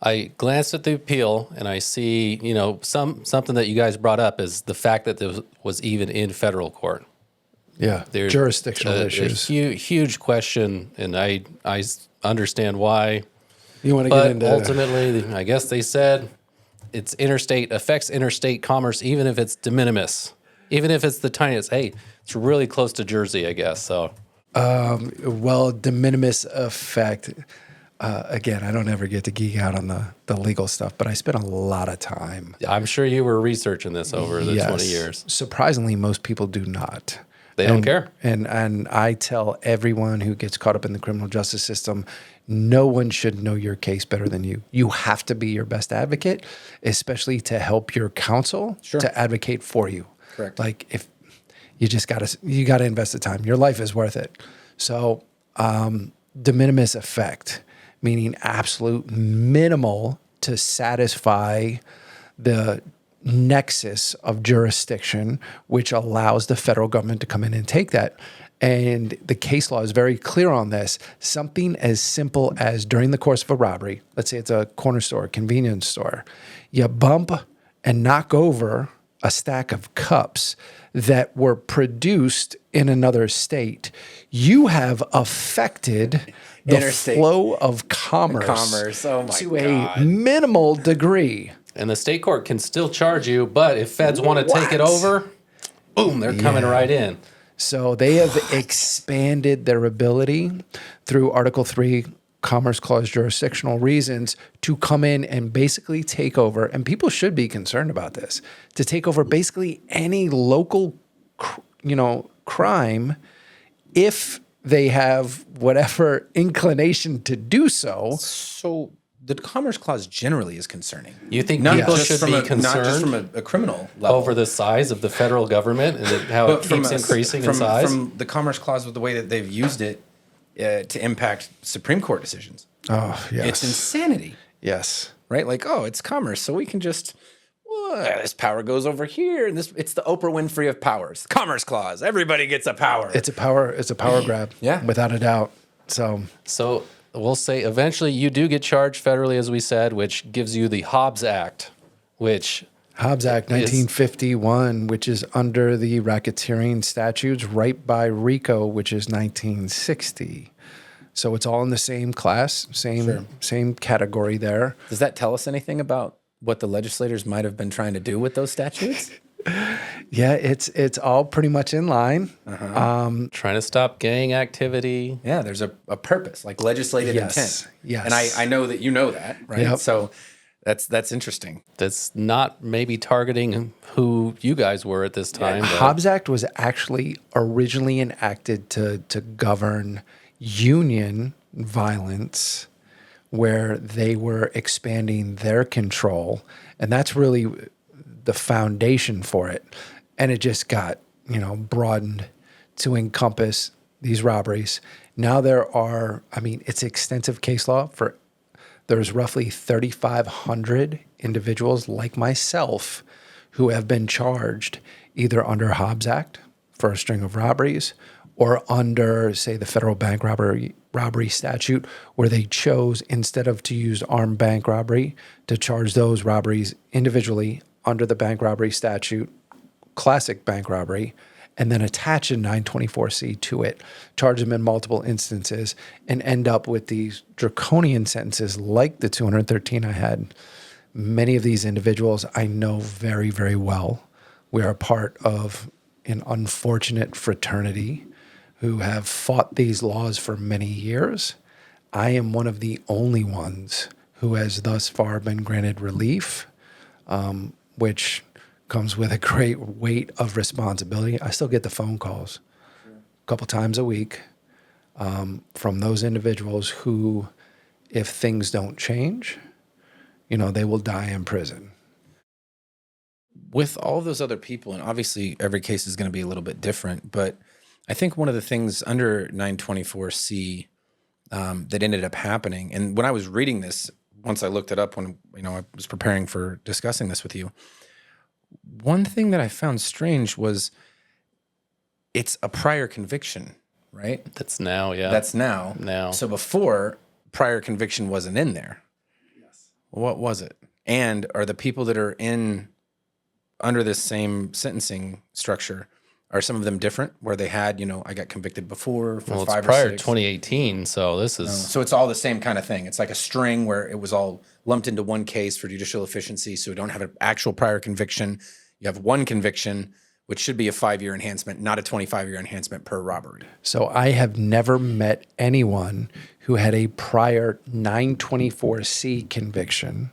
[SPEAKER 3] I glanced at the appeal and I see, something that you guys brought up is the fact that there was even in federal court.
[SPEAKER 2] Yeah,
[SPEAKER 3] There's
[SPEAKER 2] jurisdictional issues.
[SPEAKER 3] Huge question, and I understand why.
[SPEAKER 2] You want to get into
[SPEAKER 3] ultimately, I guess they said it's affects interstate commerce, even if it's de minimis, even if it's the tiniest. Hey, it's really close to Jersey, I guess. So,
[SPEAKER 2] de minimis effect. Again, I don't ever get to geek out on the legal stuff, but I spent a lot of time.
[SPEAKER 3] I'm sure you were researching this over the 20 years.
[SPEAKER 2] Surprisingly, most people do not.
[SPEAKER 3] They don't care.
[SPEAKER 2] And I tell everyone who gets caught up in the criminal justice system, no one should know your case better than you. You have to be your best advocate, especially to help your counsel to advocate for you.
[SPEAKER 1] Correct.
[SPEAKER 2] Like if you just gotta invest the time. Your life is worth it. So de minimis effect, meaning absolute minimal to satisfy the nexus of jurisdiction, which allows the federal government to come in and take that. And the case law is very clear on this. Something as simple as during the course of a robbery, let's say it's a corner store, a convenience store, you bump and knock over a stack of cups that were produced in another state, you have affected the flow of commerce to a minimal degree.
[SPEAKER 3] And the state court can still charge you, but if feds want to take it over, boom, they're coming right in.
[SPEAKER 2] So they have expanded their ability through Article 3 Commerce Clause jurisdictional reasons to come in and basically take over, and people should be concerned about this, to take over basically any local, crime if they have whatever inclination to do so.
[SPEAKER 1] So the Commerce Clause generally is concerning.
[SPEAKER 3] You think
[SPEAKER 1] Not
[SPEAKER 3] people
[SPEAKER 1] just
[SPEAKER 3] should
[SPEAKER 1] from
[SPEAKER 3] be
[SPEAKER 1] not just
[SPEAKER 3] concerned
[SPEAKER 1] from a criminal level.
[SPEAKER 3] over the size of the federal government and how it keeps increasing in size?
[SPEAKER 1] From the Commerce Clause with the way that they've used it to impact Supreme Court decisions.
[SPEAKER 2] Oh, yes.
[SPEAKER 1] It's insanity,
[SPEAKER 2] Yes.
[SPEAKER 1] right? Like, oh, it's commerce, so we can just, this power goes over here, and it's the Oprah Winfrey of powers. Commerce Clause, everybody gets a power.
[SPEAKER 2] It's a power grab.
[SPEAKER 1] Yeah.
[SPEAKER 2] Without a doubt. So
[SPEAKER 3] we'll say eventually you do get charged federally, as we said, which gives you the Hobbs Act, which
[SPEAKER 2] Hobbs Act 1951, which is under the racketeering statutes, right by RICO, which is 1960. So it's all in the same class, same category there.
[SPEAKER 1] Does that tell us anything about what the legislators might have been trying to do with those statutes?
[SPEAKER 2] Yeah, it's all pretty much in line.
[SPEAKER 3] trying to stop gang activity.
[SPEAKER 1] Yeah, there's a purpose, like legislative intent.
[SPEAKER 2] Yes.
[SPEAKER 1] And I know that you know that, right?
[SPEAKER 2] Yep.
[SPEAKER 1] So that's interesting.
[SPEAKER 3] That's not maybe targeting who you guys were at this time. but
[SPEAKER 2] Hobbs Act was actually originally enacted to govern union violence, where they were expanding their control, and that's really the foundation for it. And it just got, broadened to encompass these robberies. Now it's extensive case law there's roughly 3,500 individuals like myself who have been charged either under Hobbs Act for a string of robberies or under, say, the federal bank robbery statute, where they chose, instead of to use armed bank robbery, to charge those robberies individually under the bank robbery statute, classic bank robbery, and then attach a 924C to it, charge them in multiple instances, and end up with these draconian sentences like the 213 I had. Many of these individuals I know very, very well. We are a part of an unfortunate fraternity who have fought these laws for many years. I am one of the only ones who has thus far been granted relief, which comes with a great weight of responsibility. I still get the phone calls a couple times a week from those individuals who, if things don't change, they will die in prison.
[SPEAKER 1] With all those other people, and obviously every case is going to be a little bit different, but I think one of the things under 924C that ended up happening, and when I was reading this, once I looked it up when I was preparing for discussing this with you, one thing that I found strange was it's a prior conviction, right?
[SPEAKER 3] That's now, yeah.
[SPEAKER 1] That's now.
[SPEAKER 3] Now.
[SPEAKER 1] So before, prior conviction wasn't in there. Yes. What was it? And are the people that are under this same sentencing structure, are some of them different, where they had, I got convicted before for 5 or 6?
[SPEAKER 3] It's prior to 2018, so this is...
[SPEAKER 1] So it's all the same kind of thing. It's like a string where it was all lumped into one case for judicial efficiency, so we don't have an actual prior conviction. You have one conviction, which should be a 5-year enhancement, not a 25-year enhancement per robbery.
[SPEAKER 2] So I have never met anyone who had a prior 924C conviction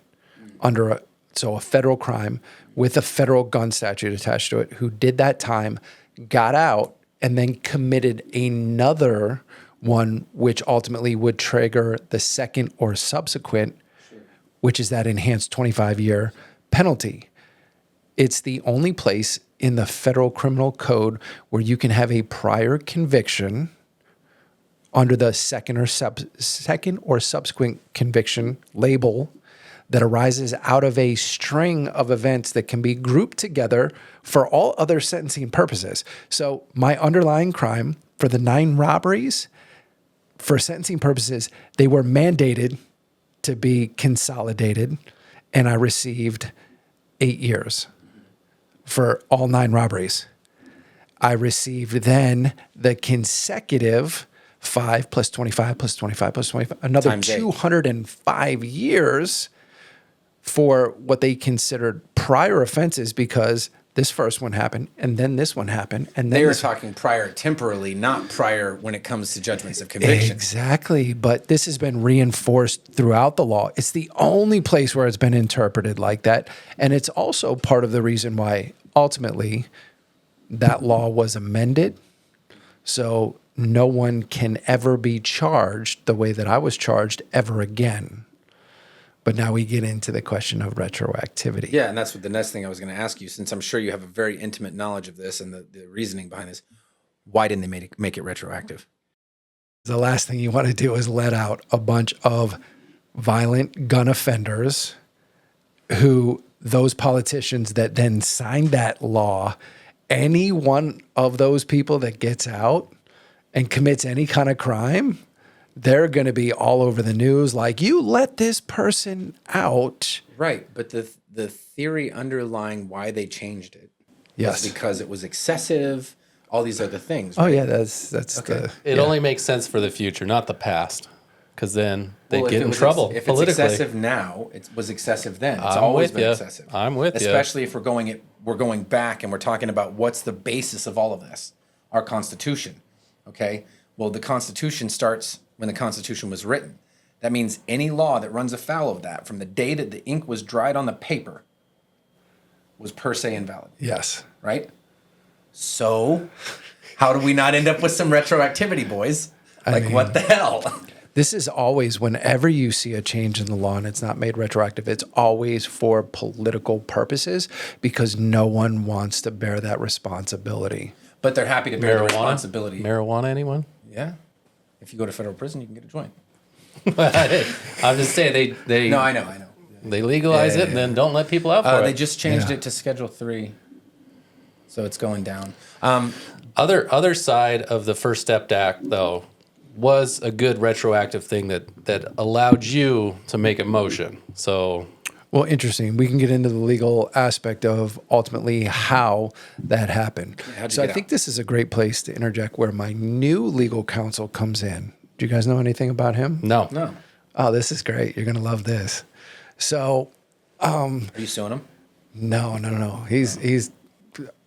[SPEAKER 2] under a federal crime with a federal gun statute attached to it, who did that time, got out, and then committed another one, which ultimately would trigger the second or subsequent, which is that enhanced 25-year penalty. It's the only place in the federal criminal code where you can have a prior conviction under the second or subsequent conviction label that arises out of a string of events that can be grouped together for all other sentencing purposes. So my underlying crime for the 9 robberies, for sentencing purposes, they were mandated to be consolidated, and I received 8 years for all 9 robberies. I received then the consecutive 5 plus 25 plus 25 plus 25, another
[SPEAKER 1] Times 8.
[SPEAKER 2] 205 years for what they considered prior offenses, because this first one happened, and then this one happened, and then
[SPEAKER 1] They were
[SPEAKER 2] this
[SPEAKER 1] talking prior temporally, not prior when it comes to judgments of conviction.
[SPEAKER 2] Exactly. But this has been reinforced throughout the law. It's the only place where it's been interpreted like that. And it's also part of the reason why ultimately that law was amended. So no one can ever be charged the way that I was charged ever again. But now we get into the question of retroactivity.
[SPEAKER 1] Yeah, and that's what the next thing I was going to ask you, since I'm sure you have a very intimate knowledge of this and the reasoning behind this. Why didn't they make it retroactive?
[SPEAKER 2] The last thing you want to do is let out a bunch of violent gun offenders who those politicians that then signed that law, any one of those people that gets out and commits any kind of crime, they're going to be all over the news like, you let this person out.
[SPEAKER 1] Right, but the theory underlying why they changed it
[SPEAKER 2] Yes.
[SPEAKER 1] was because it was excessive, all these other things.
[SPEAKER 2] Oh
[SPEAKER 1] right?
[SPEAKER 2] yeah, that's okay.
[SPEAKER 3] It only makes sense for the future, not the past, because then they
[SPEAKER 1] Well,
[SPEAKER 3] get
[SPEAKER 1] if it
[SPEAKER 3] in
[SPEAKER 1] was
[SPEAKER 3] trouble
[SPEAKER 1] if it's
[SPEAKER 3] politically.
[SPEAKER 1] excessive now, it was excessive then. It's
[SPEAKER 3] I'm
[SPEAKER 1] always
[SPEAKER 3] with
[SPEAKER 1] been
[SPEAKER 3] ya.
[SPEAKER 1] excessive.
[SPEAKER 3] I'm with ya.
[SPEAKER 1] Especially if we're going back and we're talking about what's the basis of all of this, our Constitution. Okay, well, the Constitution starts when the Constitution was written. That means any law that runs afoul of that, from the day that the ink was dried on the paper, was per se invalid.
[SPEAKER 2] Yes.
[SPEAKER 1] Right? So, how do we not end up with some retroactivity, boys? Like, what the hell?
[SPEAKER 2] This is always, whenever you see a change in the law and it's not made retroactive, it's always for political purposes because no one wants to bear that responsibility.
[SPEAKER 1] But they're happy to bear the responsibility.
[SPEAKER 3] Marijuana, anyone?
[SPEAKER 1] Yeah. If you go to federal prison, you can get a joint.
[SPEAKER 3] I'm just saying they
[SPEAKER 1] No, I know.
[SPEAKER 3] they legalize it and then don't let people out for
[SPEAKER 1] They
[SPEAKER 3] it.
[SPEAKER 1] just changed it to Schedule 3. So it's going down.
[SPEAKER 3] Other side of the First Step Act, though, was a good retroactive thing that allowed you to make a motion. So,
[SPEAKER 2] Well, interesting. We can get into the legal aspect of ultimately how that happened.
[SPEAKER 1] how'd you
[SPEAKER 2] So I
[SPEAKER 1] get
[SPEAKER 2] think
[SPEAKER 1] out?
[SPEAKER 2] this is a great place to interject where my new legal counsel comes in. Do you guys know anything about him?
[SPEAKER 3] no.
[SPEAKER 2] Oh, this is great. You're going to love this. So,
[SPEAKER 1] Are you suing them?
[SPEAKER 2] no. He's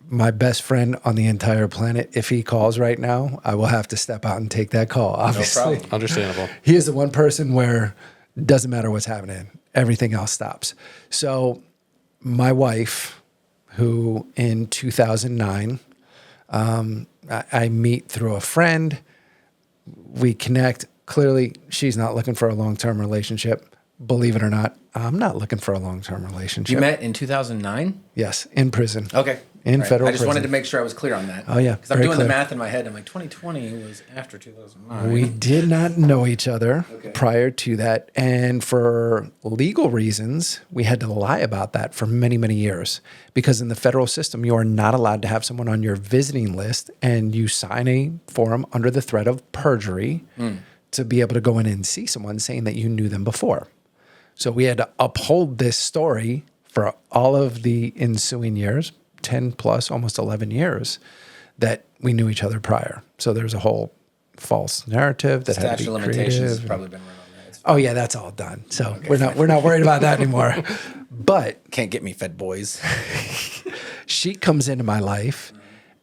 [SPEAKER 2] my best friend on the entire planet. If he calls right now, I will have to step out and take that call. Obviously,
[SPEAKER 1] problem.
[SPEAKER 3] Understandable.
[SPEAKER 2] he is the one person where it doesn't matter what's happening. Everything else stops. So my wife, who in 2009, I meet through a friend. We connect. Clearly, she's not looking for a long-term relationship. Believe it or not, I'm not looking for a long-term relationship.
[SPEAKER 1] You met in 2009?
[SPEAKER 2] Yes, in prison.
[SPEAKER 1] Okay.
[SPEAKER 2] In
[SPEAKER 1] All right.
[SPEAKER 2] federal
[SPEAKER 1] I just wanted to
[SPEAKER 2] prison.
[SPEAKER 1] make sure I was clear on that.
[SPEAKER 2] Oh, yeah,
[SPEAKER 1] Because I'm
[SPEAKER 2] very
[SPEAKER 1] doing
[SPEAKER 2] clear.
[SPEAKER 1] the math in my head. I'm like, 2020 was after 2009.
[SPEAKER 2] We did not know each other
[SPEAKER 1] Okay.
[SPEAKER 2] prior to that. And for legal reasons, we had to lie about that for many, many years. Because in the federal system, you are not allowed to have someone on your visiting list and you sign a form under the threat of perjury to be able to go in and see someone saying that you knew them before. So we had to uphold this story for all of the ensuing years, 10 plus, almost 11 years, that we knew each other prior. So there's a whole false narrative that had to
[SPEAKER 1] Statute
[SPEAKER 2] be
[SPEAKER 1] of limitations has
[SPEAKER 2] creative.
[SPEAKER 1] probably been run on that. It's fine.
[SPEAKER 2] Oh yeah, that's all done. So we're not worried about that anymore. But
[SPEAKER 1] Can't get me fed, boys.
[SPEAKER 2] she comes into my life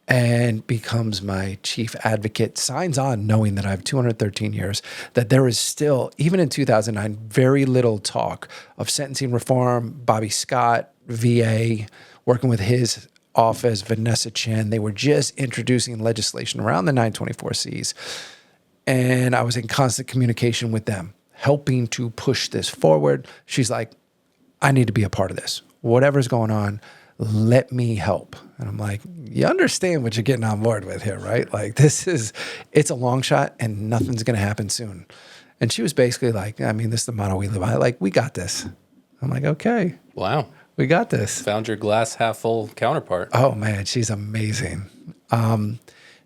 [SPEAKER 2] and becomes my chief advocate, signs on knowing that I have 213 years, that there is still, even in 2009, very little talk of sentencing reform. Bobby Scott, VA, working with his office, Vanessa Chen, they were just introducing legislation around the 924Cs. And I was in constant communication with them, helping to push this forward. She's like, I need to be a part of this. Whatever's going on, let me help. And I'm like, you understand what you're getting on board with here, right? Like it's a long shot and nothing's going to happen soon. And she was basically like, I mean, this is the motto we live by. Like, we got this. I'm like, okay,
[SPEAKER 3] Wow.
[SPEAKER 2] we got this.
[SPEAKER 3] Found your glass half full counterpart.
[SPEAKER 2] Oh man, she's amazing.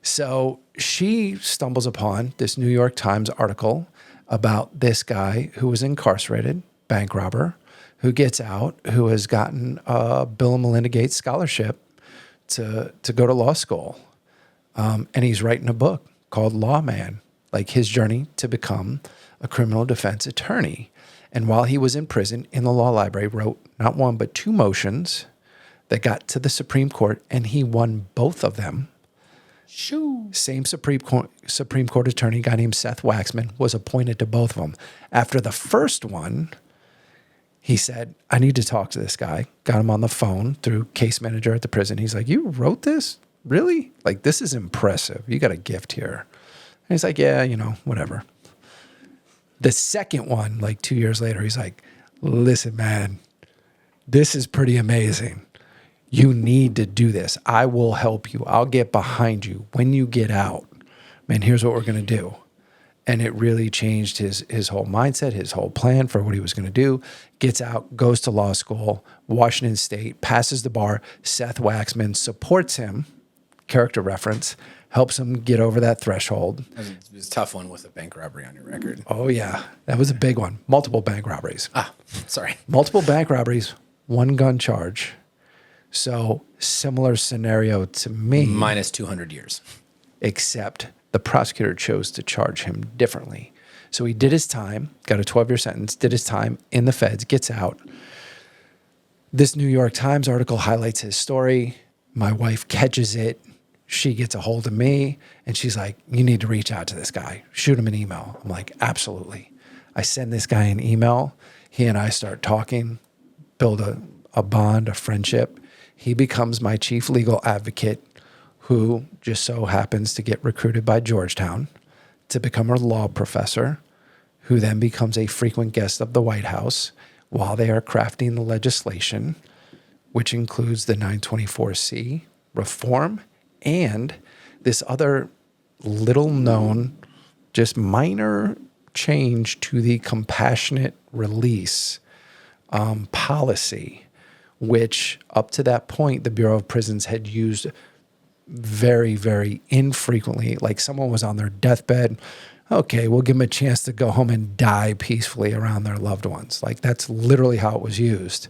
[SPEAKER 2] So she stumbles upon this New York Times article about this guy who was incarcerated, bank robber, who gets out, who has gotten a Bill and Melinda Gates scholarship to go to law school. And he's writing a book called Lawman, like his journey to become a criminal defense attorney. And while he was in prison in the law library, wrote not one, but two motions that got to the Supreme Court, and he won both of them.
[SPEAKER 1] Shoo.
[SPEAKER 2] Same Supreme Court attorney, a guy named Seth Waxman, was appointed to both of them. After the first one, he said, I need to talk to this guy. Got him on the phone through case manager at the prison. He's like, you wrote this? Really? Like, this is impressive. You got a gift here. And he's like, yeah, whatever. The second one, like 2 years later, he's like, listen, man, this is pretty amazing. You need to do this. I will help you. I'll get behind you. When you get out, man, here's what we're going to do. And it really changed his whole mindset, his whole plan for what he was going to do. Gets out, goes to law school, Washington State, passes the bar. Seth Waxman supports him, character reference, helps him get over that threshold.
[SPEAKER 1] It was a tough one with a bank robbery on your record.
[SPEAKER 2] Oh, yeah. That was a big one. Multiple bank robberies.
[SPEAKER 1] Sorry.
[SPEAKER 2] Multiple bank robberies, one gun charge. So similar scenario to me.
[SPEAKER 1] Minus 200 years.
[SPEAKER 2] Except the prosecutor chose to charge him differently. So he did his time, got a 12-year sentence, did his time in the feds, gets out. This New York Times article highlights his story. My wife catches it. She gets a hold of me, and she's like, you need to reach out to this guy. Shoot him an email. I'm like, absolutely. I send this guy an email. He and I start talking, build a bond, a friendship. He becomes my chief legal advocate, who just so happens to get recruited by Georgetown to become a law professor, who then becomes a frequent guest of the White House while they are crafting the legislation, which includes the 924C reform and this other little known, just minor change to the compassionate release policy, which up to that point, the Bureau of Prisons had used very, very infrequently. Like someone was on their deathbed. Okay, we'll give them a chance to go home and die peacefully around their loved ones. Like that's literally how it was used.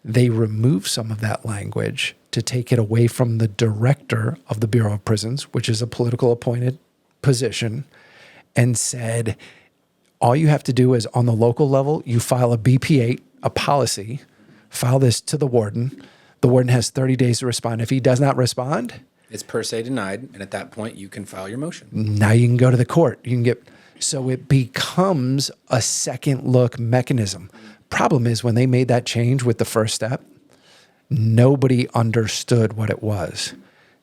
[SPEAKER 2] They removed some of that language to take it away from the director of the Bureau of Prisons, which is a political appointed position, and said, all you have to do is on the local level, you file a BP-8, a policy, file this to the warden. The warden has 30 days to respond. If he does not respond,
[SPEAKER 1] it's per se denied, and at that point, you can file your motion.
[SPEAKER 2] Now you can go to the court. You can get, so it becomes a second look mechanism. Problem is when they made that change with the first step, nobody understood what it was.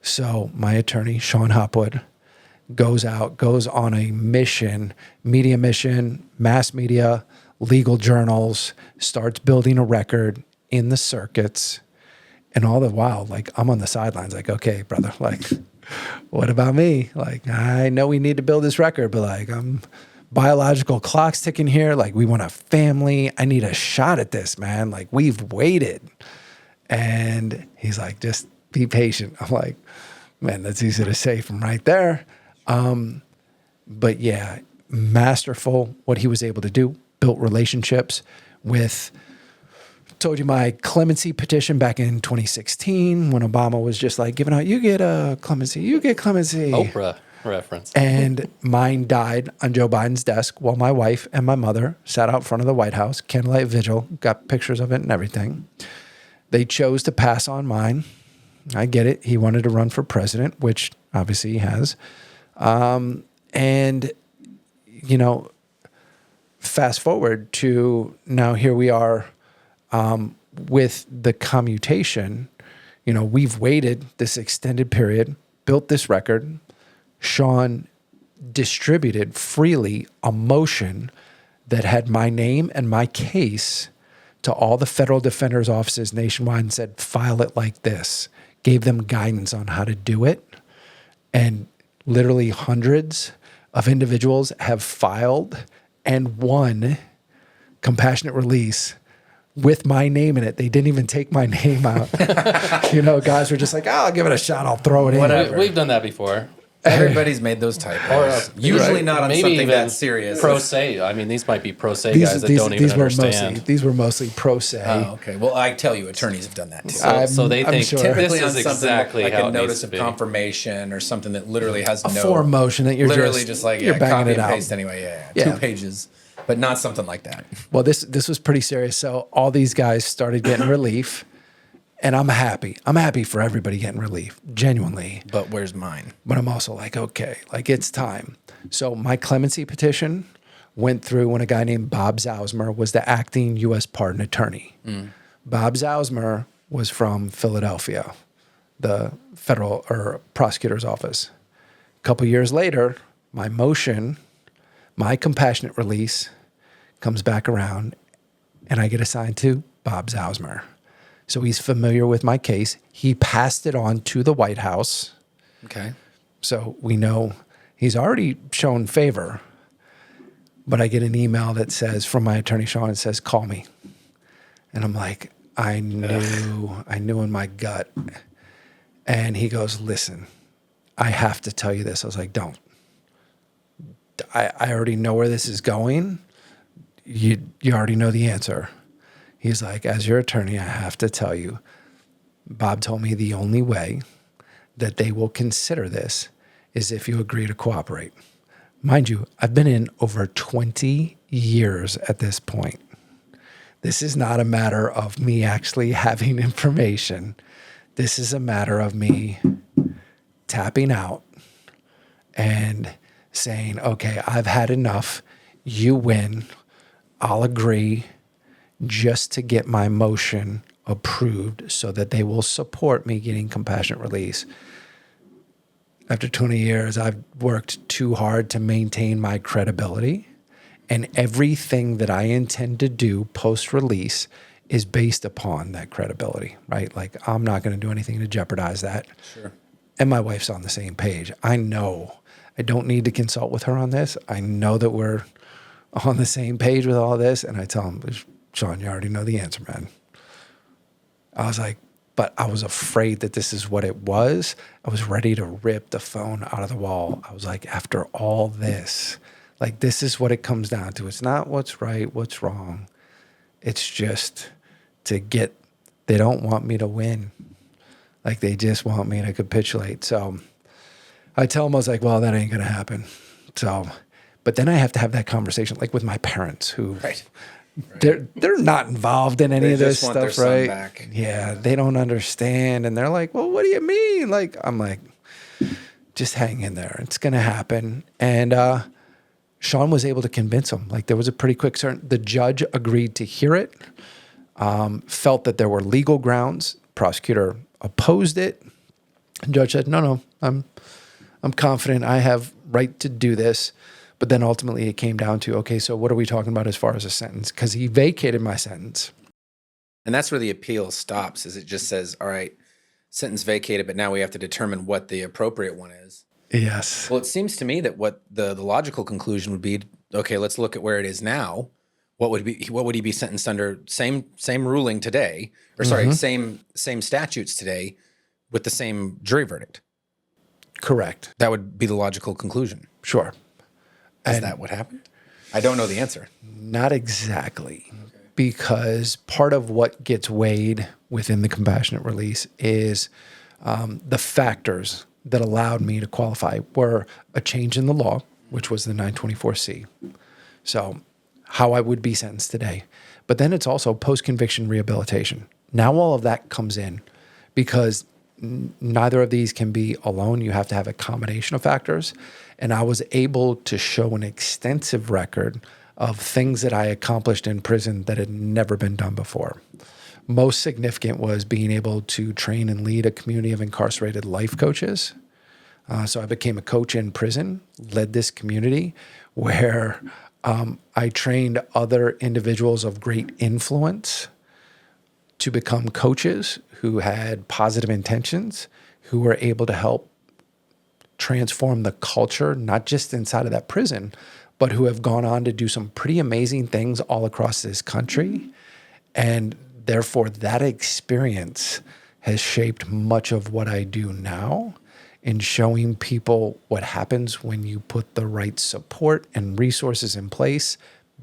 [SPEAKER 2] So my attorney, Sean Hopwood, goes on a mission, media mission, mass media, legal journals, starts building a record in the circuits. And all the while, like, I'm on the sidelines, like, okay, brother, like, what about me? Like, I know we need to build this record, but like, biological clock's ticking here. Like, we want a family. I need a shot at this, man. Like, we've waited. And he's like, just be patient. I'm like, man, that's easy to say from right there. But yeah, masterful what he was able to do, built relationships with, told you my clemency petition back in 2016 when Obama was just like giving out, you get clemency, you get clemency.
[SPEAKER 3] Oprah reference.
[SPEAKER 2] And mine died on Joe Biden's desk while my wife and my mother sat out front of the White House, candlelight vigil, got pictures of it and everything. They chose to pass on mine. I get it. He wanted to run for president, which obviously he has. And, you know, fast forward to now here we are with the commutation. You know, we've waited this extended period, built this record. Sean distributed freely a motion that had my name and my case to all the federal defender's offices nationwide and said, file it like this. Gave them guidance on how to do it. And literally hundreds of individuals have filed and won compassionate release with my name in it. They didn't even take my name out. You know, guys were just like, oh, I'll give it a shot. I'll throw it in.
[SPEAKER 3] We've done that before.
[SPEAKER 1] Everybody's made those typos. Usually not on
[SPEAKER 3] Maybe
[SPEAKER 1] something
[SPEAKER 3] even
[SPEAKER 1] that serious.
[SPEAKER 3] Pro se. I mean, these might be pro se guys that don't even understand.
[SPEAKER 2] These were mostly pro se.
[SPEAKER 1] Oh, okay. Well, I tell you, attorneys have done that too.
[SPEAKER 3] So they think
[SPEAKER 2] sure.
[SPEAKER 1] Typically
[SPEAKER 3] this
[SPEAKER 1] on
[SPEAKER 3] is
[SPEAKER 1] something
[SPEAKER 3] exactly
[SPEAKER 1] like
[SPEAKER 3] how
[SPEAKER 1] a
[SPEAKER 3] it needs
[SPEAKER 1] notice
[SPEAKER 3] to
[SPEAKER 1] of
[SPEAKER 3] be.
[SPEAKER 1] confirmation or something that literally has
[SPEAKER 2] A
[SPEAKER 1] no
[SPEAKER 2] form motion that you're
[SPEAKER 1] literally just like
[SPEAKER 2] you're banging
[SPEAKER 1] copy
[SPEAKER 2] it
[SPEAKER 1] and
[SPEAKER 2] out.
[SPEAKER 1] paste anyway. Yeah. 2 pages, but not something like that.
[SPEAKER 2] Well, this was pretty serious. So all these guys started getting relief, And I'm happy. I'm happy for everybody getting relief, genuinely.
[SPEAKER 1] But where's mine?
[SPEAKER 2] But I'm also like, okay, like it's time. So my clemency petition went through when a guy named Bob Zausmer was the acting U.S. pardon attorney. Bob Zausmer was from Philadelphia, the federal or prosecutor's office. A couple years later, my motion, my compassionate release comes back around and I get assigned to Bob Zausmer. So he's familiar with my case. He passed it on to the White House.
[SPEAKER 1] Okay.
[SPEAKER 2] So we know he's already shown favor. But I get an email that says, from my attorney, Sean, it says, call me. And I'm like, I knew in my gut. And he goes, listen, I have to tell you this. I was like, don't. I already know where this is going. You already know the answer. He's like, as your attorney, I have to tell you, Bob told me the only way that they will consider this is if you agree to cooperate. Mind you, I've been in over 20 years at this point. This is not a matter of me actually having information. This is a matter of me tapping out and saying, okay, I've had enough. You win. I'll agree just to get my motion approved so that they will support me getting compassionate release. After 20 years, I've worked too hard to maintain my credibility, and everything that I intend to do post-release is based upon that credibility, right? Like, I'm not going to do anything to jeopardize that.
[SPEAKER 1] Sure.
[SPEAKER 2] And my wife's on the same page. I know I don't need to consult with her on this. I know that we're on the same page with all this. And I tell him, Sean, you already know the answer, man. I was like, but I was afraid that this is what it was. I was ready to rip the phone out of the wall. I was like, after all this, like, this is what it comes down to. It's not what's right, what's wrong. It's just to get, they don't want me to win. Like, they just want me to capitulate. So I tell them, I was like, well, that ain't going to happen. So, but then I have to have that conversation, like with my parents who,
[SPEAKER 1] Right.
[SPEAKER 2] they're not involved in any
[SPEAKER 1] They
[SPEAKER 2] of this
[SPEAKER 1] just want their
[SPEAKER 2] stuff,
[SPEAKER 1] son
[SPEAKER 2] right?
[SPEAKER 1] back.
[SPEAKER 2] Yeah, they don't understand. And they're like, well, what do you mean? Like, I'm like, just hang in there. It's going to happen. And Sean was able to convince him. Like, there was a pretty quick certain. The judge agreed to hear it, felt that there were legal grounds. Prosecutor opposed it. The judge said, no, I'm confident I have right to do this. But then ultimately it came down to, okay, so what are we talking about as far as a sentence? Because he vacated my sentence.
[SPEAKER 1] And that's where the appeal stops, is it just says, all right, sentence vacated, but now we have to determine what the appropriate one is.
[SPEAKER 2] Yes.
[SPEAKER 1] Well, it seems to me that what the logical conclusion would be, okay, let's look at where it is now. What would he be sentenced under? Same ruling today, or sorry, same statutes today with the same jury verdict.
[SPEAKER 2] Correct.
[SPEAKER 1] That would be the logical conclusion.
[SPEAKER 2] Sure.
[SPEAKER 1] Is that what happened? I don't know the answer.
[SPEAKER 2] Not exactly. Okay. Because part of what gets weighed within the compassionate release is the factors that allowed me to qualify were a change in the law, which was the 924C. So how I would be sentenced today. But then it's also post-conviction rehabilitation. Now all of that comes in because neither of these can be alone. You have to have a combination of factors. And I was able to show an extensive record of things that I accomplished in prison that had never been done before. Most significant was being able to train and lead a community of incarcerated life coaches. So I became a coach in prison, led this community where I trained other individuals of great influence to become coaches who had positive intentions, who were able to help transform the culture, not just inside of that prison, but who have gone on to do some pretty amazing things all across this country. And therefore, that experience has shaped much of what I do now in showing people what happens when you put the right support and resources in place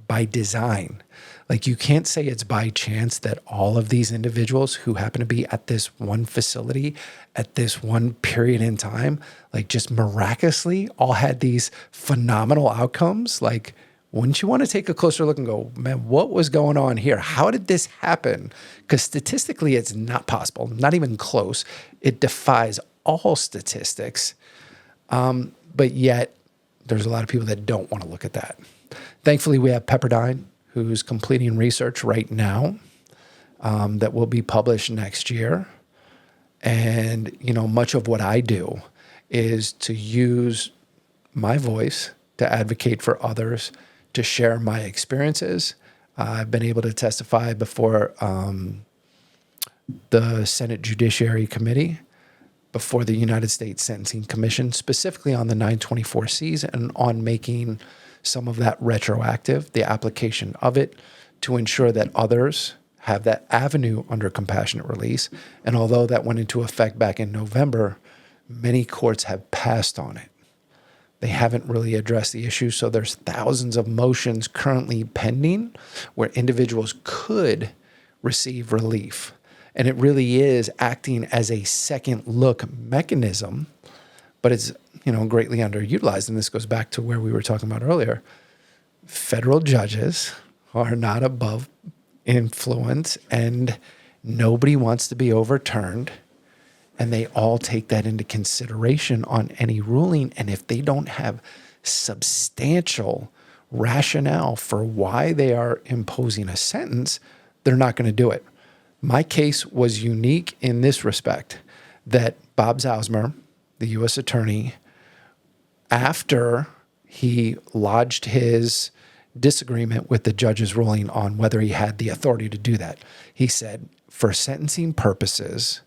[SPEAKER 2] by design. Like, you can't say it's by chance that all of these individuals who happen to be at this one facility at this one period in time, like, just miraculously all had these phenomenal outcomes. Like, wouldn't you want to take a closer look and go, man, what was going on here? How did this happen? Because statistically, it's not possible, not even close. It defies all statistics. But yet, there's a lot of people that don't want to look at that. Thankfully, we have Pepperdine, who's completing research right now that will be published next year. And, much of what I do is to use my voice to advocate for others, to share my experiences. I've been able to testify before the Senate Judiciary Committee, before the United States Sentencing Commission, specifically on the 924Cs and on making some of that retroactive, the application of it, to ensure that others have that avenue under compassionate release. And although that went into effect back in November, many courts have passed on it. They haven't really addressed the issue. So there's thousands of motions currently pending where individuals could receive relief. And it really is acting as a second look mechanism, but it's, greatly underutilized. And this goes back to where we were talking about earlier. Federal judges are not above influence, and nobody wants to be overturned. And they all take that into consideration on any ruling. And if they don't have substantial rationale for why they are imposing a sentence, they're not going to do it. My case was unique in this respect, that Bob Zausmer, the U.S. attorney, after he lodged his disagreement with the judge's ruling on whether he had the authority to do that, he said, for sentencing purposes,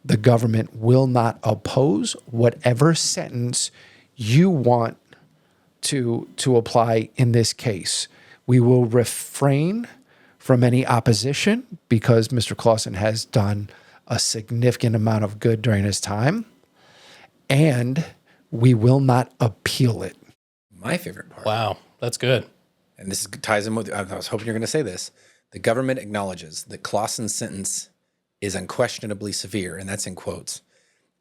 [SPEAKER 2] the government will not oppose whatever sentence you want to apply in this case. We will refrain from any opposition because Mr. Clausen has done a significant amount of good during his time, and we will not appeal it.
[SPEAKER 1] My favorite part.
[SPEAKER 3] Wow, that's good.
[SPEAKER 1] And this ties in with, I was hoping you're going to say this. The government acknowledges that Clausen's sentence is unquestionably severe, and that's in quotes,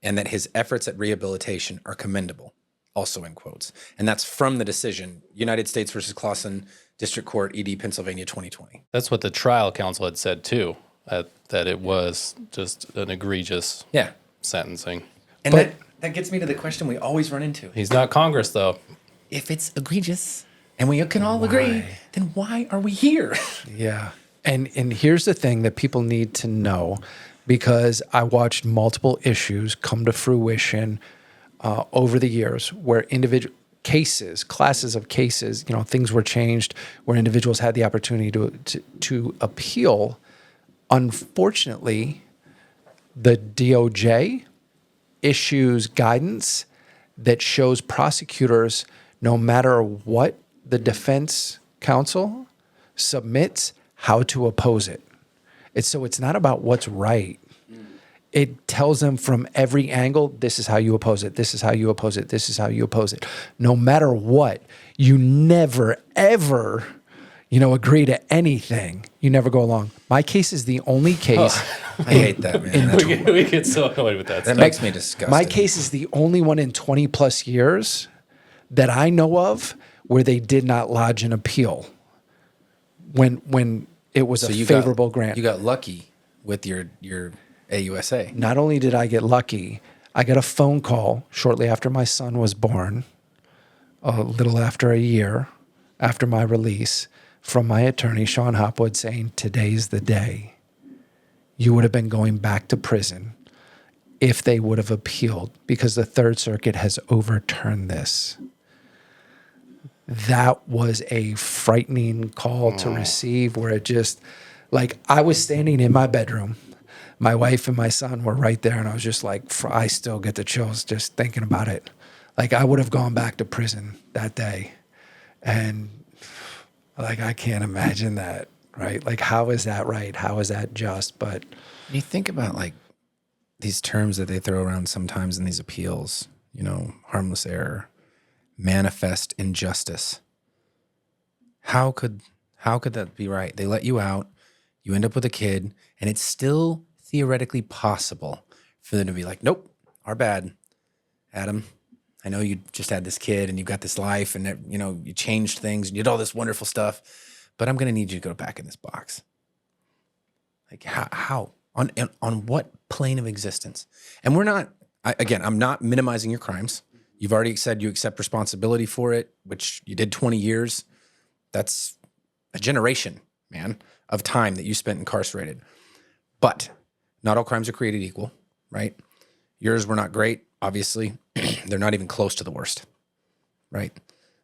[SPEAKER 1] and that his efforts at rehabilitation are commendable, also in quotes. And that's from the decision, United States versus Clausen, District Court, ED, Pennsylvania, 2020.
[SPEAKER 3] That's what the trial counsel had said too, that it was just an egregious sentencing.
[SPEAKER 1] And that gets me to the question we always run into.
[SPEAKER 3] He's not Congress, though.
[SPEAKER 1] If it's egregious and we can all agree, then why are we here?
[SPEAKER 2] Yeah. And here's the thing that people need to know, because I watched multiple issues come to fruition over the years where individual cases, classes of cases, things were changed where individuals had the opportunity to appeal. Unfortunately, the DOJ issues guidance that shows prosecutors, no matter what the defense counsel submits, how to oppose it. It's not about what's right. It tells them from every angle, this is how you oppose it, this is how you oppose it, this is how you oppose it. No matter what, you never, ever, agree to anything. You never go along. My case is the only case.
[SPEAKER 1] I hate that, man.
[SPEAKER 3] We get so annoyed with that
[SPEAKER 1] That
[SPEAKER 3] stuff.
[SPEAKER 1] makes me disgusted.
[SPEAKER 2] My case is the only one in 20 plus years that I know of where they did not lodge an appeal when it was a favorable grant.
[SPEAKER 1] You got lucky with your AUSA.
[SPEAKER 2] Not only did I get lucky, I got a phone call shortly after my son was born, a little after a year after my release, from my attorney, Sean Hopwood, saying, today's the day. You would have been going back to prison if they would have appealed, because the Third Circuit has overturned this. That was a frightening call to receive, where it just, I was standing in my bedroom. My wife and my son were right there, and I was just I still get the chills just thinking about it. I would have gone back to prison that day. And I can't imagine that, right? How is that right? How is that just? But
[SPEAKER 1] you think about these terms that they throw around sometimes in these appeals, harmless error, manifest injustice. How could that be right? They let you out, you end up with a kid, and it's still theoretically possible for them to be like, nope, our bad, Adam. I know you just had this kid and you've got this life and that, you know, you changed things and you did all this wonderful stuff, but I'm going to need you to go back in this box. Like how? On what plane of existence? And we're not, again, I'm not minimizing your crimes. You've already said you accept responsibility for it, which you did 20 years. That's a generation, man, of time that you spent incarcerated. But not all crimes are created equal, right? Yours were not great, obviously. They're not even close to the worst, right?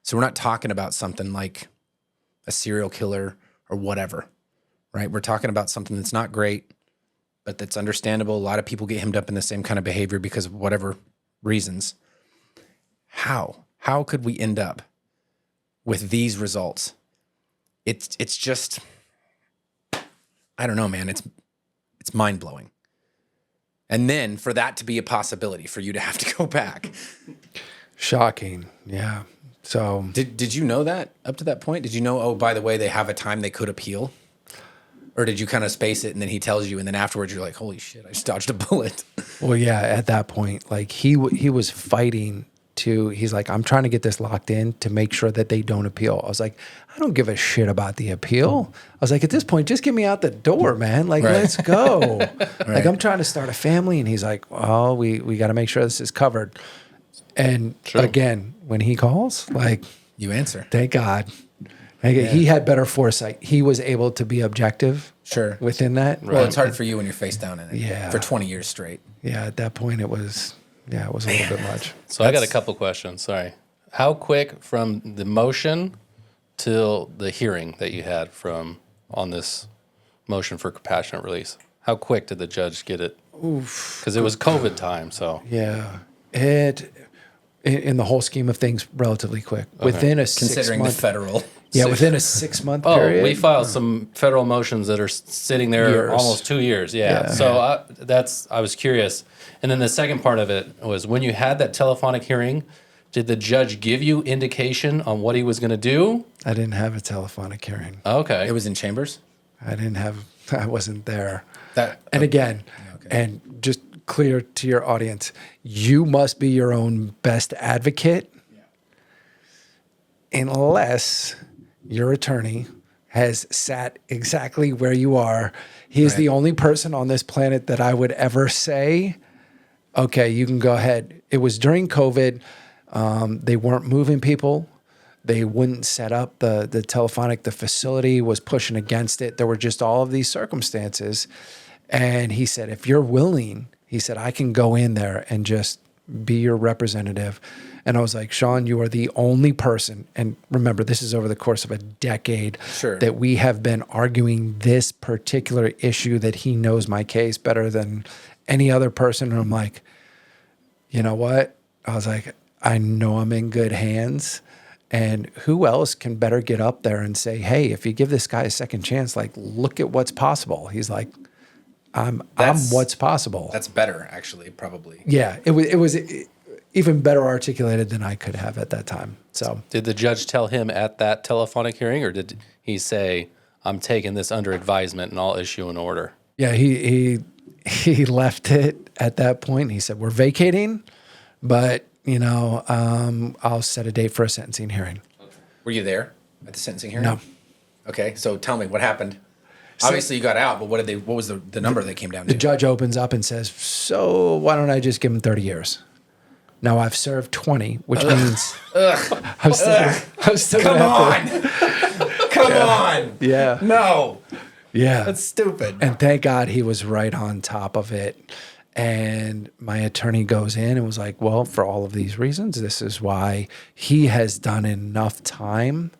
[SPEAKER 1] So we're not talking about something like a serial killer or whatever, right? We're talking about something that's not great, but that's understandable. A lot of people get hemmed up in the same kind of behavior because of whatever reasons. How could we end up with these results? It's just, I don't know, man. It's mind-blowing. And then for that to be a possibility, for you to have to go back.
[SPEAKER 2] Shocking. Yeah. So
[SPEAKER 1] Did you know that up to that point? Did you know, oh, by the way, they have a time they could appeal? Or did you kind of space it and then he tells you and then afterwards you're like, holy shit, I just dodged a bullet?
[SPEAKER 2] well, yeah, at that point, like he was fighting he's like, I'm trying to get this locked in to make sure that they don't appeal. I was like, I don't give a shit about the appeal. I was like, at this point, just get me out the door, man. Like, let's go. Like, I'm trying to start a family. And he's like, well, we got to make sure this is covered. And again, when he calls, like,
[SPEAKER 1] You answer.
[SPEAKER 2] thank God. He had better foresight. He was able to be objective within that.
[SPEAKER 1] Well, it's hard for you when you're face down in it for 20 years straight.
[SPEAKER 2] Yeah, at that point, it was a little bit much.
[SPEAKER 3] So I got a couple questions. Sorry. How quick from the motion till the hearing that you had on this motion for compassionate release? How quick did the judge get it? Because it was COVID time, so.
[SPEAKER 2] Yeah. In the whole scheme of things, relatively quick.
[SPEAKER 3] Okay.
[SPEAKER 2] Within a
[SPEAKER 1] Considering
[SPEAKER 2] 6 month,
[SPEAKER 1] the federal.
[SPEAKER 2] Yeah, within a 6 month period.
[SPEAKER 3] We filed some federal motions that are sitting there almost 2 years. Yeah. So I was curious. And then the second part of it was when you had that telephonic hearing, did the judge give you indication on what he was going to do?
[SPEAKER 2] I didn't have a telephonic hearing.
[SPEAKER 3] Okay.
[SPEAKER 1] It was in chambers?
[SPEAKER 2] I wasn't there.
[SPEAKER 1] And
[SPEAKER 2] again, and just clear to your audience, you must be your own best advocate unless your attorney has sat exactly where you are. He is the only person on this planet that I would ever say, okay, you can go ahead. It was during COVID. They weren't moving people. They wouldn't set up the telephonic. The facility was pushing against it. There were just all of these circumstances. And he said, if you're willing, he said, I can go in there and just be your representative. And I was like, Sean, you are the only person. And remember, this is over the course of a decade that we have been arguing this particular issue, that he knows my case better than any other person. And I'm like, you know what? I was like, I know I'm in good hands. And who else can better get up there and say, hey, if you give this guy a second chance, like, look at what's possible. He's like, I'm what's possible.
[SPEAKER 1] That's better, actually, probably.
[SPEAKER 2] Yeah, it was even better articulated than I could have at that time. So,
[SPEAKER 3] did the judge tell him at that telephonic hearing, or did he say, I'm taking this under advisement and I'll issue an order?
[SPEAKER 2] Yeah, he left it at that point. He said, we're vacating, but, I'll set a date for a sentencing hearing.
[SPEAKER 1] Were you there at the sentencing hearing?
[SPEAKER 2] No.
[SPEAKER 1] Okay, so tell me what happened. Obviously, you got out, but what was the number that came down to?
[SPEAKER 2] The judge opens up and says, so why don't I just give him 30 years? Now, I've served 20, which means I'm still
[SPEAKER 1] Come on. Come
[SPEAKER 2] Yeah.
[SPEAKER 1] on.
[SPEAKER 2] Yeah.
[SPEAKER 1] No.
[SPEAKER 2] Yeah.
[SPEAKER 1] That's stupid.
[SPEAKER 2] And thank God he was right on top of it. And my attorney goes in and was like, well, for all of these reasons, this is why he has done enough time.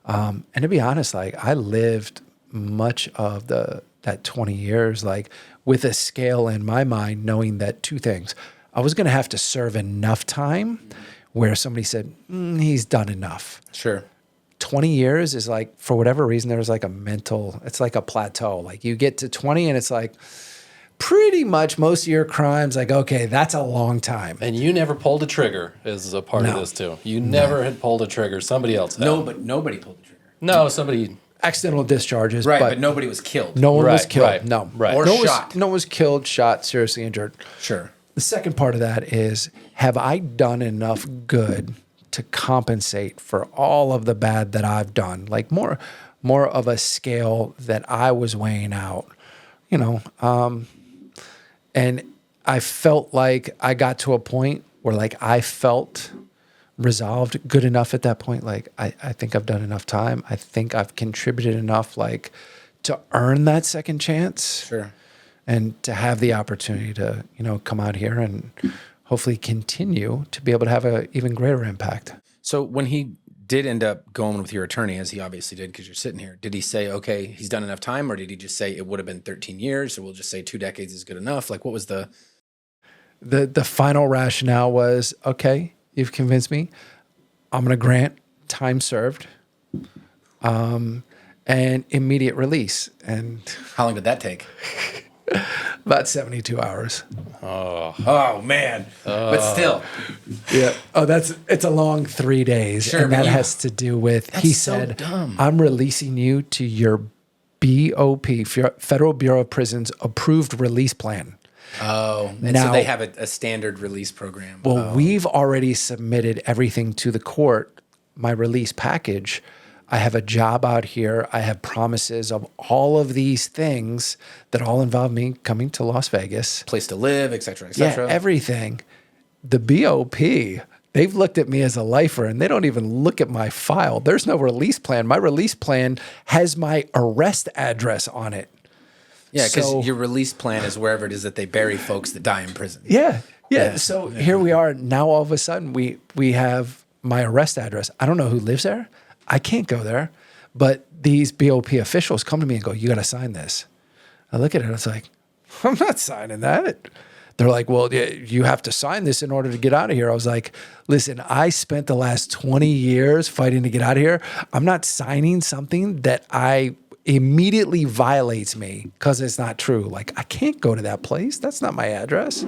[SPEAKER 2] And to be honest, like, I lived much of that 20 years, like, with a scale in my mind, knowing that two things. I was going to have to serve enough time where somebody said, he's done enough.
[SPEAKER 1] Sure.
[SPEAKER 2] 20 years is like, for whatever reason, there's like it's like a plateau. Like, you get to 20 and it's like, pretty much most of your crimes, like, okay, that's a long time.
[SPEAKER 3] And you never pulled a trigger as a part of this too. You never had pulled a trigger. Somebody else had.
[SPEAKER 1] No, but nobody pulled the trigger.
[SPEAKER 3] No, somebody.
[SPEAKER 2] Accidental discharges.
[SPEAKER 1] Right, but nobody was killed.
[SPEAKER 2] No one was killed.
[SPEAKER 3] Right,
[SPEAKER 2] no.
[SPEAKER 3] right.
[SPEAKER 1] Or
[SPEAKER 2] no one
[SPEAKER 1] shot.
[SPEAKER 2] no one was killed, shot, seriously injured.
[SPEAKER 1] Sure.
[SPEAKER 2] The second part of that is, have I done enough good to compensate for all of the bad that I've done? Like more of a scale that I was weighing out, and I felt like I got to a point where like I felt resolved good enough at that point. Like I think I've done enough time. I think I've contributed enough like to earn that second chance.
[SPEAKER 1] Sure.
[SPEAKER 2] And to have the opportunity to, come out here and hopefully continue to be able to have an even greater impact.
[SPEAKER 1] So when he did end up going with your attorney, as he obviously did because you're sitting here, did he say, okay, he's done enough time, or did he just say it would have been 13 years, or we'll just say 2 decades is good enough? Like, what was the
[SPEAKER 2] final rationale was, okay, you've convinced me. I'm going to grant time served and immediate release. And
[SPEAKER 1] how long did that take?
[SPEAKER 2] About 72 hours.
[SPEAKER 1] Oh man. But still.
[SPEAKER 2] Yeah. Oh, it's a long 3 days.
[SPEAKER 1] Sure,
[SPEAKER 2] and that has to do with, he said,
[SPEAKER 1] dumb.
[SPEAKER 2] I'm releasing you to your BOP, Federal Bureau of Prisons approved release plan.
[SPEAKER 1] Oh, and
[SPEAKER 2] now,
[SPEAKER 1] so they have a standard release program.
[SPEAKER 2] Well, we've already submitted everything to the court, my release package. I have a job out here. I have promises of all of these things that all involve me coming to Las Vegas.
[SPEAKER 1] Place to live, et cetera, et cetera.
[SPEAKER 2] Yeah, everything. The BOP, they've looked at me as a lifer and they don't even look at my file. There's no release plan. My release plan has my arrest address on it.
[SPEAKER 1] Yeah, because your release plan is wherever it is that they bury folks that die in prison.
[SPEAKER 2] Yeah. So here we are. Now all of a sudden we have my arrest address. I don't know who lives there. I can't go there. But these BOP officials come to me and go, you got to sign this. I look at it. It's like, I'm not signing that. They're like, well, you have to sign this in order to get out of here. I was like, listen, I spent the last 20 years fighting to get out of here. I'm not signing something that immediately violates me because it's not true. Like, I can't go to that place. That's not my address.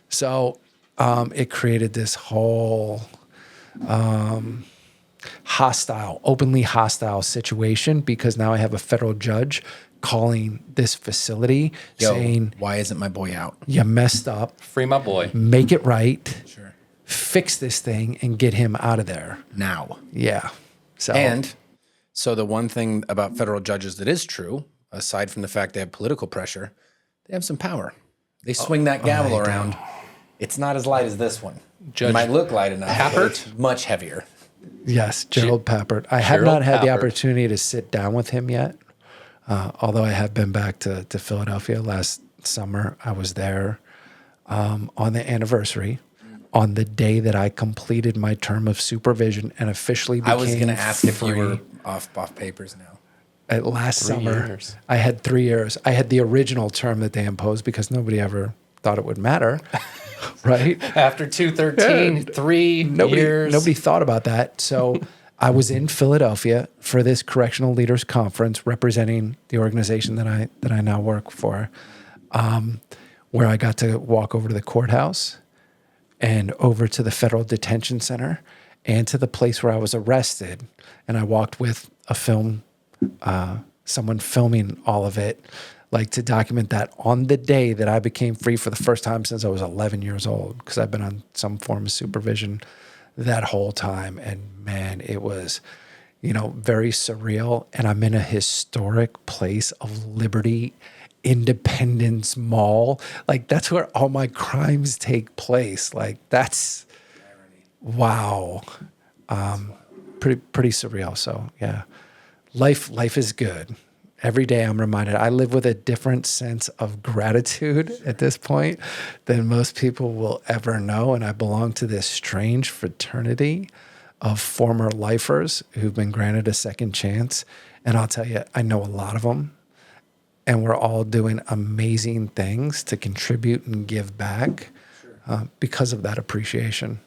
[SPEAKER 2] So it created this whole openly hostile situation because now I have a federal judge calling this facility saying,
[SPEAKER 1] why isn't my boy out?
[SPEAKER 2] You messed up.
[SPEAKER 3] Free my boy.
[SPEAKER 2] Make it right.
[SPEAKER 1] Sure.
[SPEAKER 2] Fix this thing and get him out of there.
[SPEAKER 1] Now.
[SPEAKER 2] Yeah.
[SPEAKER 1] So the one thing about federal judges that is true, aside from the fact they have political pressure, they have some power. They swing that gavel around. It's not as light as this one. It might look light enough, but it's much heavier.
[SPEAKER 2] Yes, Gerald Pappert. I have not had the opportunity to sit down with him yet, although I have been back to Philadelphia last summer. I was there on the anniversary, on the day that I completed my term of supervision and officially became free.
[SPEAKER 1] I was going to ask if you were off papers now.
[SPEAKER 2] Last
[SPEAKER 3] 3
[SPEAKER 2] summer,
[SPEAKER 3] years.
[SPEAKER 2] I had 3 years. I had the original term that they imposed because nobody ever thought it would matter. Right?
[SPEAKER 3] After 213, 3 years.
[SPEAKER 2] Nobody thought about that. So I was in Philadelphia for this correctional leaders conference representing the organization that I now work for, where I got to walk over to the courthouse and over to the federal detention center and to the place where I was arrested. And I walked with someone filming all of it, like to document that on the day that I became free for the first time since I was 11 years old, because I've been on some form of supervision that whole time. And man, it was, very surreal. And I'm in a historic place of liberty, Independence Mall. Like that's where all my crimes take place. Like that's, wow. Pretty surreal. So yeah, life is good. Every day I'm reminded, I live with a different sense of gratitude at this point than most people will ever know. And I belong to this strange fraternity of former lifers who've been granted a second chance. And I'll tell you, I know a lot of them. And we're all doing amazing things to contribute and give back because of that appreciation.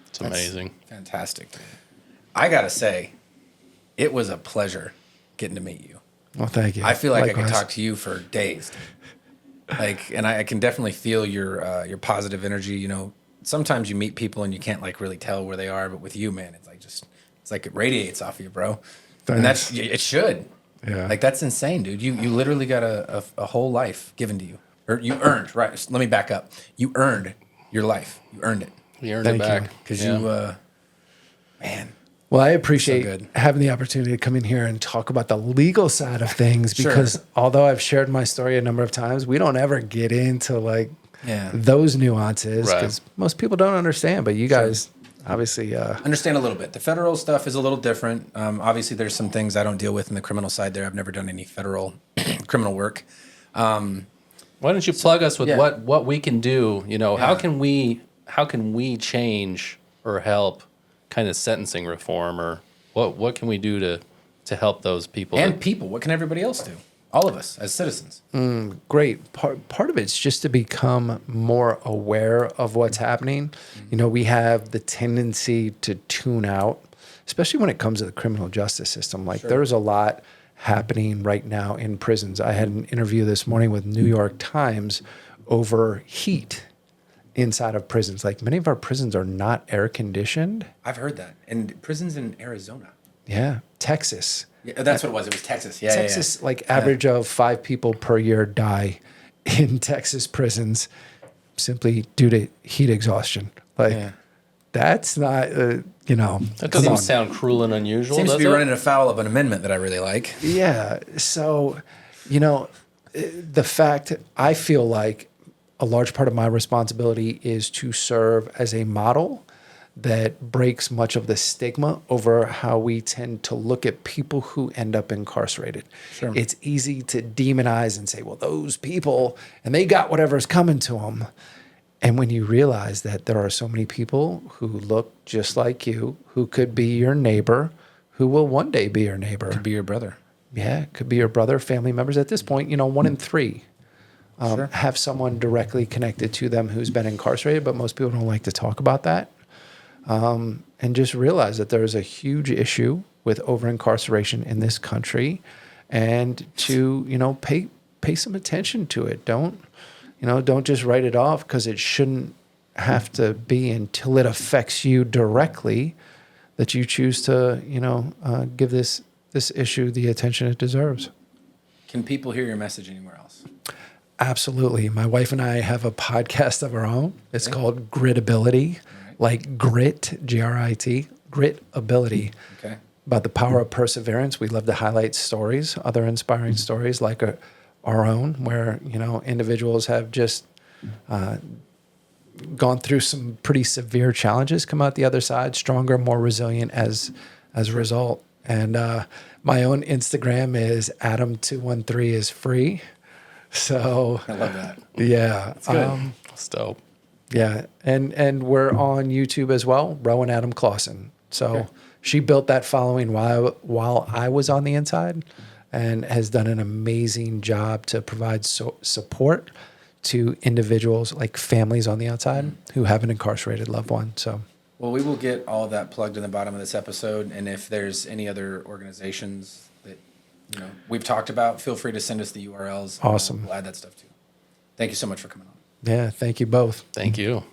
[SPEAKER 3] It's amazing.
[SPEAKER 1] Fantastic. I got to say, it was a pleasure getting to meet you.
[SPEAKER 2] Well, thank you.
[SPEAKER 1] I feel like
[SPEAKER 2] Likewise.
[SPEAKER 1] I could talk to you for days. And I can definitely feel your positive energy. Sometimes you meet people and you can't really tell where they are, but with you, man, it's like it radiates off you, bro.
[SPEAKER 2] Thanks.
[SPEAKER 1] And it should.
[SPEAKER 2] Yeah.
[SPEAKER 1] Like that's insane, dude. You literally got a whole life given to you. or you earned, right? Let me back up. You earned your life. You earned it.
[SPEAKER 3] You earned
[SPEAKER 2] Thank
[SPEAKER 3] it
[SPEAKER 2] you.
[SPEAKER 3] back.
[SPEAKER 1] Because
[SPEAKER 3] Yeah.
[SPEAKER 1] you, man,
[SPEAKER 2] Well, I appreciate
[SPEAKER 1] good.
[SPEAKER 2] having the opportunity to come in here and talk about the legal side of things
[SPEAKER 1] Sure.
[SPEAKER 2] because although I've shared my story a number of times, we don't ever get into like
[SPEAKER 1] Yeah.
[SPEAKER 2] those nuances
[SPEAKER 3] Right.
[SPEAKER 2] because most people don't understand. But you guys obviously,
[SPEAKER 1] understand a little bit. The federal stuff is a little different. Obviously, there's some things I don't deal with in the criminal side there. I've never done any federal criminal work.
[SPEAKER 3] Why don't you plug us with
[SPEAKER 1] yeah.
[SPEAKER 3] what we can do? You know, how can we change or help kind of sentencing reform, or what can we do to help those people?
[SPEAKER 1] And people, what can everybody else do? All of us as citizens.
[SPEAKER 2] great. Part of it's just to become more aware of what's happening. You know, we have the tendency to tune out, especially when it comes to the criminal justice system. Like there's a lot happening right now in prisons. I had an interview this morning with New York Times over heat inside of prisons. Like many of our prisons are not air conditioned.
[SPEAKER 1] I've heard that. And prisons in Arizona.
[SPEAKER 2] Yeah, Texas.
[SPEAKER 1] Yeah, that's what it was. It was Texas. Yeah,
[SPEAKER 2] Texas, like average of 5 people per year die in Texas prisons simply due to heat exhaustion. Like
[SPEAKER 1] Yeah.
[SPEAKER 2] that's not, you know,
[SPEAKER 3] That
[SPEAKER 2] come
[SPEAKER 3] doesn't
[SPEAKER 2] on.
[SPEAKER 3] sound cruel and unusual.
[SPEAKER 1] Seems to
[SPEAKER 3] does
[SPEAKER 1] be
[SPEAKER 3] it?
[SPEAKER 1] running afoul of an amendment that I really like.
[SPEAKER 2] Yeah. So, you know, the fact I feel like a large part of my responsibility is to serve as a model that breaks much of the stigma over how we tend to look at people who end up incarcerated.
[SPEAKER 1] Sure.
[SPEAKER 2] It's easy to demonize and say, well, those people, and they got whatever's coming to them. And when you realize that there are so many people who look just like you, who could be your neighbor, who will one day be your neighbor.
[SPEAKER 1] Be your brother.
[SPEAKER 2] Yeah, it could be your brother, family members. At this point, you know, 1 in 3 have someone directly connected to them who's been incarcerated, but most people don't like to talk about that. And just realize that there's a huge issue with over incarceration in this country, and to, you know, pay some attention to it. Don't just write it off because it shouldn't have to be until it affects you directly that you choose to, you know, give this issue the attention it deserves.
[SPEAKER 1] Can people hear your message anywhere else?
[SPEAKER 2] Absolutely. My wife and I have a podcast of our own. It's called Gritability, like grit, Grit, Gritability.
[SPEAKER 1] Okay.
[SPEAKER 2] About the power of perseverance. We love to highlight stories, other inspiring stories like our own, where, you know, individuals have just gone through some pretty severe challenges, come out the other side stronger, more resilient as a result. And my own Instagram is Adam213 is free. So
[SPEAKER 1] I love that.
[SPEAKER 2] yeah,
[SPEAKER 1] It's good.
[SPEAKER 3] That's dope.
[SPEAKER 2] yeah, and we're on YouTube as well. Rowan Adam Clausen. So she built that following while I was on the inside, and has done an amazing job to provide support to individuals, like families on the outside who have an incarcerated loved one. So
[SPEAKER 1] Well, we will get all of that plugged in the bottom of this episode. And if there's any other organizations that, you know, we've talked about, feel free to send us the URLs.
[SPEAKER 2] Awesome.
[SPEAKER 1] We'll add that stuff too. Thank you so much for coming on.
[SPEAKER 2] yeah, thank you both.
[SPEAKER 3] Thank you.